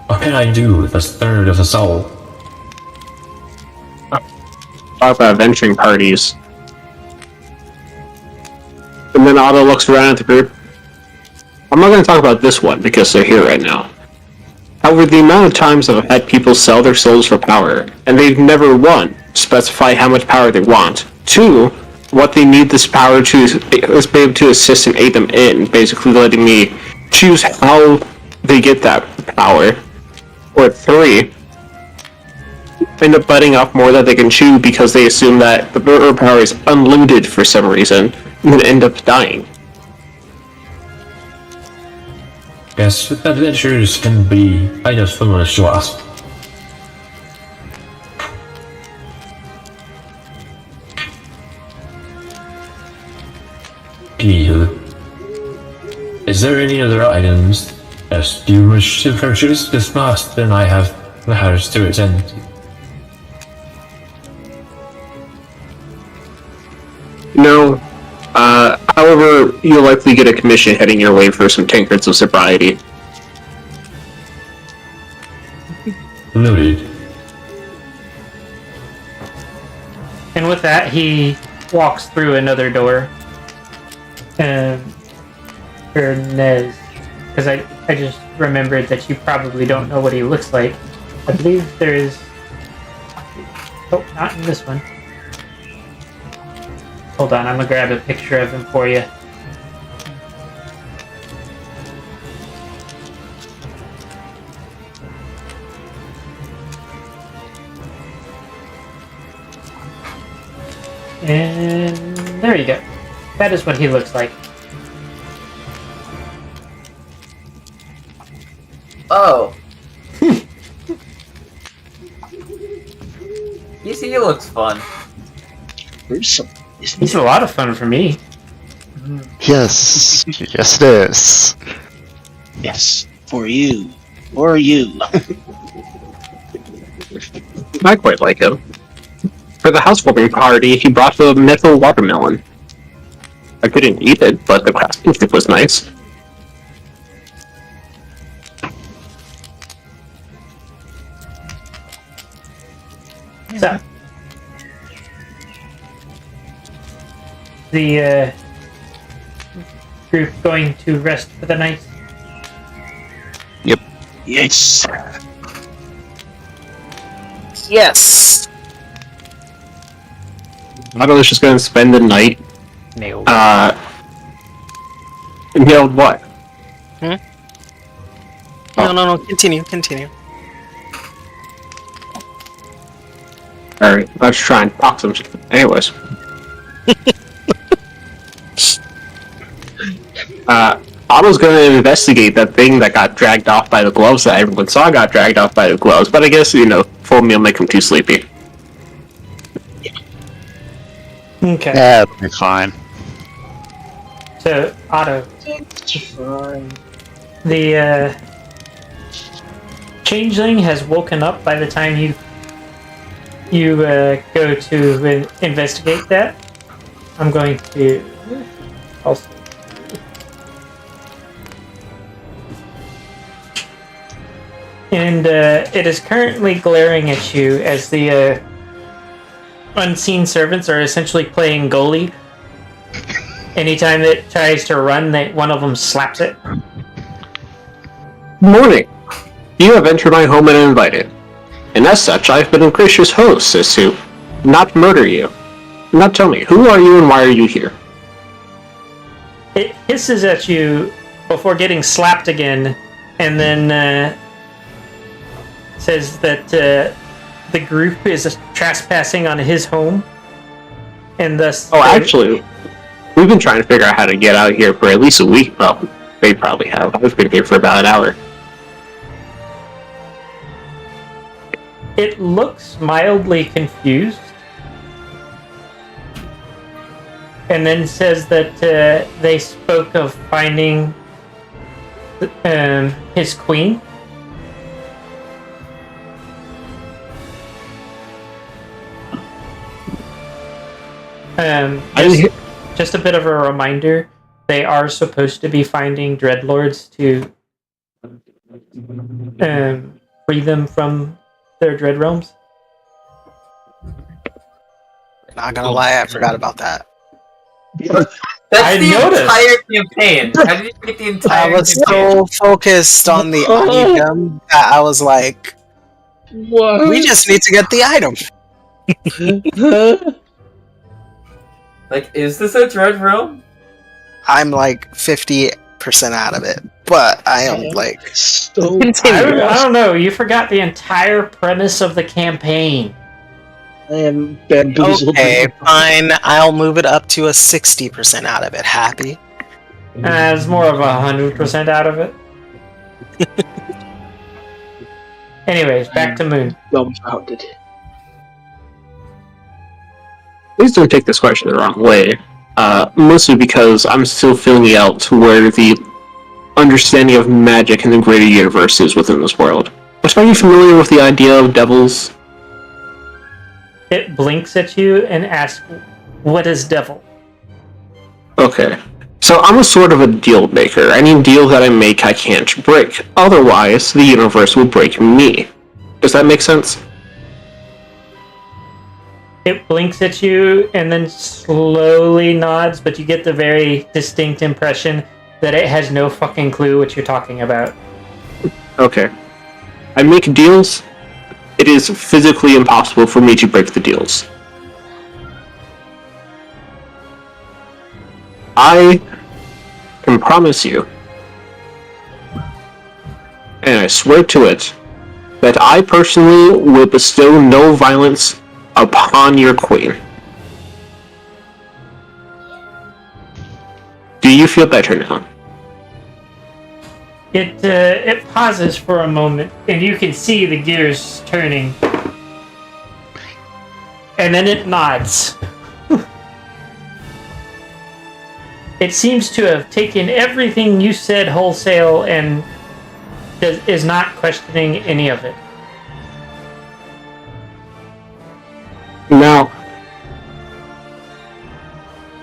What can I do with a third of a soul? Talk about adventuring parties. And then Otto looks around at the group. I'm not going to talk about this one because they're here right now. However, the amount of times I've had people sell their souls for power, and they've never, 1, specified how much power they want, 2, what they need this power to is be able to assist and aid them in, basically letting me choose how they get that power, or 3, end up biting off more that they can chew because they assume that the power is unlimited for some reason, and then end up dying. Yes, adventurers can be kind of foolish to us. Anywho, is there any other items that you wish to purchase? If not, then I have matters to attend to. No. However, you'll likely get a commission heading your way for some tankards of sobriety. Noted. and with that, he walks through another door. For Nez, because I just remembered that you probably don't know what he looks like. I believe there is. Oh, not in this one. Hold on, I'm gonna grab a picture of him for you. And there you go. That is what he looks like. Oh. he looks fun. He's a lot of fun for me. Yes, yes it is. Yes, for you. For you. I quite like him. For the housewarming party, he brought the metal watermelon. I couldn't eat it, but the craftsmanship was nice. So, the group going to rest for the night? Yes. Yes. Otto is just going to spend the night. Nailed. Nailed what? No. Continue. Alright, let's try and talk some shit. Anyways. Otto's gonna investigate that thing that got dragged off by the gloves that everyone saw got dragged off by the gloves, but I guess, full meal make him too sleepy. Okay. That'll be fine. So, Otto, It's fine. the changeling has woken up by the time you go to investigate that. I'm going to also. And it is currently glaring at you as the unseen servants are essentially playing goalie. Anytime it tries to run, one of them slaps it. Morning. You have entered my home and invited. And as such, I've been a gracious host as to not murder you. Now tell me, who are you and why are you here? It hisses at you before getting slapped again, and then says that the group is trespassing on his home, and thus. Oh, actually, we've been trying to figure out how to get out of here for at least a week. Well, they probably have. I've been here for about an hour. It looks mildly confused, and then says that they spoke of finding his queen. Just a bit of a reminder, they are supposed to be finding dreadlords to free them from their dread realms. Not gonna lie, I forgot about that. That's I the noticed. entire campaign. How did you get the I entire was campaign? so focused on the item that I was like, What? we just need to get the item. Like, is this a dread realm? I'm like 50% out of it, but I am like So I don't know, you forgot the entire premise of the campaign. I am bamboozled. okay, fine. I'll move it up to a 60% out of it. Happy. It's more of 100% out of it. Anyways, back to Moon. Dumbfounded. Please don't take this question the wrong way. Mostly because I'm still filling out where the understanding of magic in the greater universe is within this world. But are you familiar with the idea of devils? It blinks at you and asks, "What is devil?" Okay. So I'm a sort of a deal maker. Any deal that I make, I can't break. Otherwise, the universe will break me. Does that make sense? It blinks at you and then slowly nods, but you get the very distinct impression that it has no fucking clue what you're talking about. Okay. I make deals. It is physically impossible for me to break the deals. I can promise you, and I swear to it, that I personally will bestow no violence upon your queen. Do you feel better now? It pauses for a moment, and you can see the gears turning. And then it nods. It seems to have taken everything you said wholesale and is not questioning any of it. Now,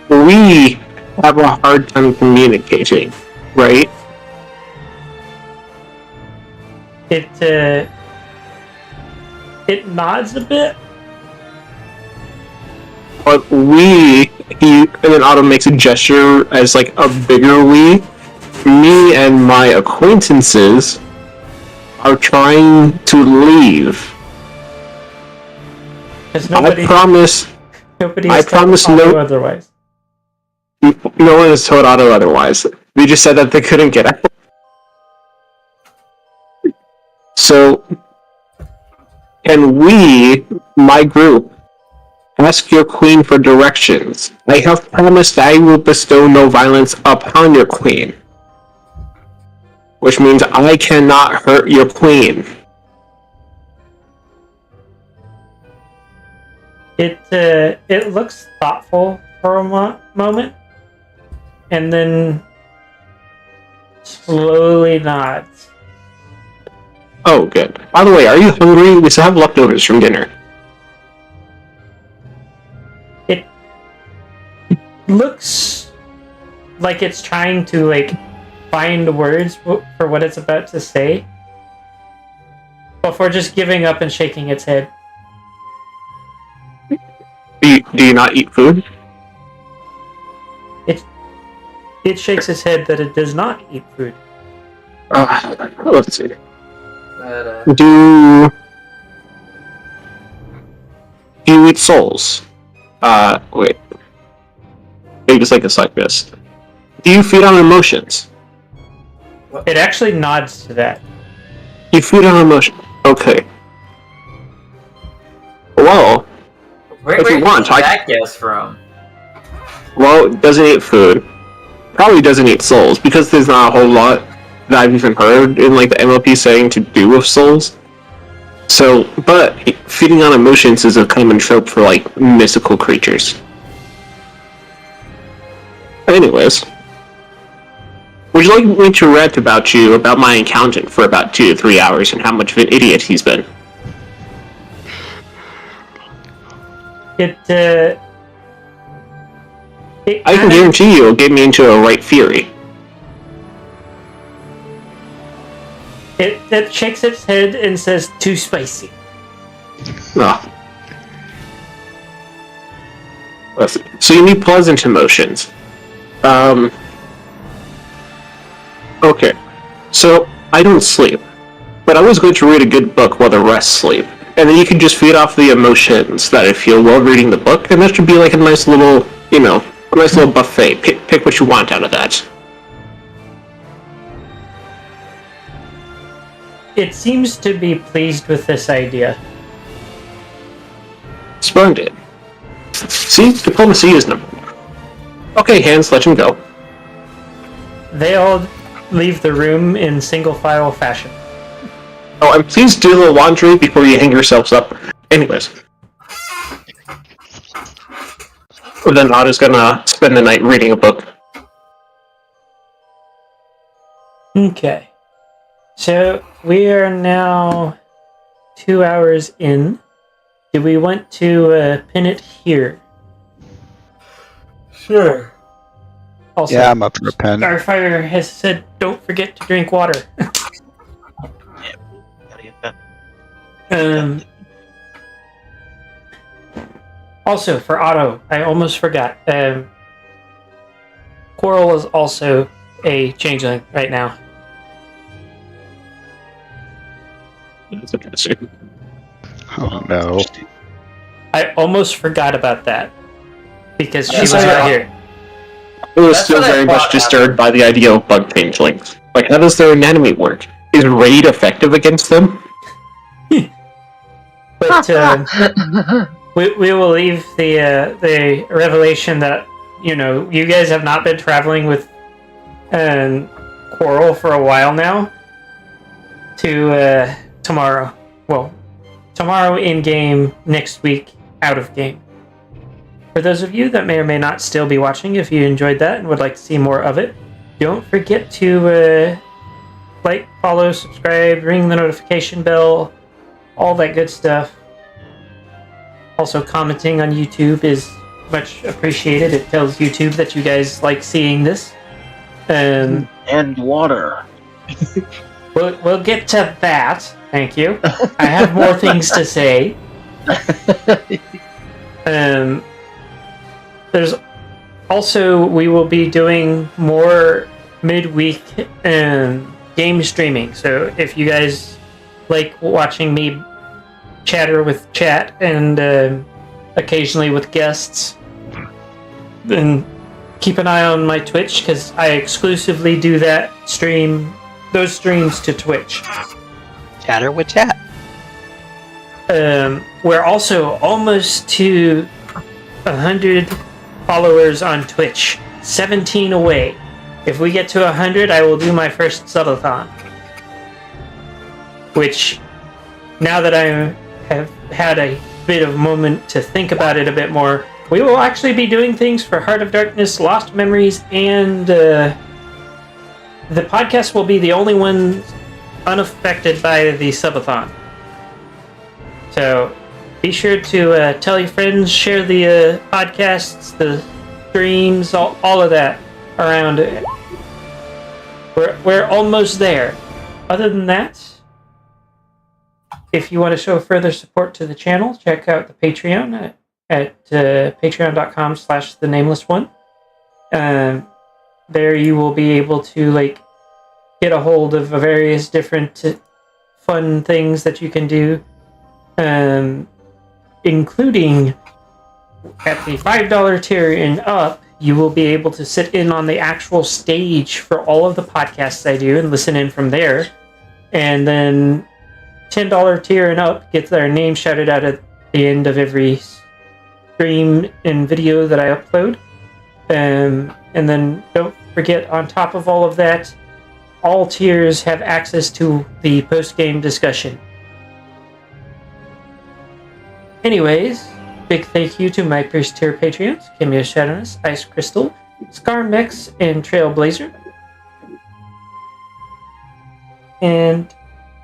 we have a hard time communicating, right? It nods a bit. But and then Otto makes a gesture as like a bigger we. Me and my acquaintances are trying to leave. Because nobody, I promise nobody I has told promise Otto no- otherwise. no one has told Otto otherwise. They just said that they couldn't get out. So, can we, my group, ask your queen for directions? I have promised I will bestow no violence upon your queen. Which means I cannot hurt your queen. It looks thoughtful for a moment, and then slowly nods. Oh, good. By the way, are you hungry? We still have leftovers from dinner. It looks like it's trying to find words for what it's about to say before just giving up and shaking its head. Do you not eat food? It shakes its head that it does not eat food. Let's see. But, Do you eat souls? Wait. Maybe just like this. Do you feed on emotions? It actually nods to that. You feed on emotion. Okay. Well, where if you did want, that guess from? well, it doesn't eat food. Probably doesn't eat souls, because there's not a whole lot that I've even heard in the MLP saying to do with souls. So, but feeding on emotions is a common trope for mystical creatures. Anyways, would you like me to rant about my accountant for about 2 to 3 hours and how much of an idiot he's been? I can guarantee you it'll get me into a right fury. It shakes its head and says, "Too spicy." Oh. So you need pleasant emotions. Okay. So, I don't sleep. But I was going to read a good book while the rest sleep. And then you can just feed off the emotions that I feel while reading the book, and that should be a nice little, a nice little buffet. Pick what you want out of that. It seems to be pleased with this idea. Splendid. See? Diplomacy is number 1. Okay, Hans, let him go. They all leave the room in single file fashion. Oh, and please do the laundry before you hang yourselves up. Anyways. Then Otto's gonna spend the night reading a book. Okay. So, we are now 2 hours in. Do we want to pin it here? Sure. Also, Yeah, I'm up for a pen. Starfire has said, don't forget to drink water. Also, for Otto, I almost forgot. Coral is also a changeling right now. Oh no. I almost forgot about that because she Yes, was I right know. here. I was That's still what I very much thought disturbed by the idea of bug changelings. How does their anatomy work? Is Raid effective against them? But we will leave the revelation that you guys have not been traveling with Coral for a while now to tomorrow. Well, tomorrow in game, next week out of game. For those of you that may or may not still be watching, if you enjoyed that and would like to see more of it, don't forget to like, follow, subscribe, ring the notification bell, all that good stuff. Also, commenting on YouTube is much appreciated. It tells YouTube that you guys like seeing this. And water. We'll get to that. Thank you. I have more things to say. There's also, we will be doing more midweek game streaming. So if you guys like watching me chatter with chat and occasionally with guests, then keep an eye on my Twitch, because I exclusively do those streams to Twitch. Chatter with chat. We're also almost to 100 followers on Twitch. 17 away. If we get to 100, I will do my first subathon. Which, now that I have had a bit of a moment to think about it a bit more, we will actually be doing things for Heart of Darkness, Lost Memories, and the podcast will be the only one unaffected by the subathon. So be sure to tell your friends, share the podcasts, the streams, all of that around. We're almost there. Other than that, if you want to show further support to the channel, check out the Patreon at patreon.com/thenamelessone. There you will be able to get a hold of various different fun things that you can do, including at the $5 tier and up, you will be able to sit in on the actual stage for all of the podcasts I do and listen in from there. And then $10 tier and up gets their name shouted out at the end of every stream and video that I upload. And then don't forget, on top of all of that, all tiers have access to the post-game discussion. Anyways, big thank you to my first tier Patreons, Cameo Shadowness, Ice Crystal, Scarmex, and Trailblazer. And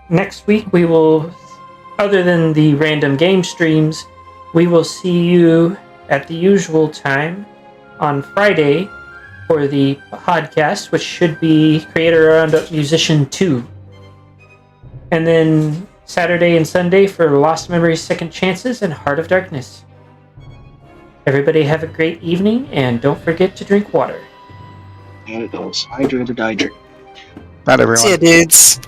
next week we will, other than the random game streams, we will see you at the usual time on Friday for the podcast, which should be Creator Round Up Musician 2. And then Saturday and Sunday for Lost Memories, Second Chances, and Heart of Darkness. Everybody have a great evening, and don't forget to drink water. And it goes. Hydrate or dihydrate. Not everyone. See ya, dudes.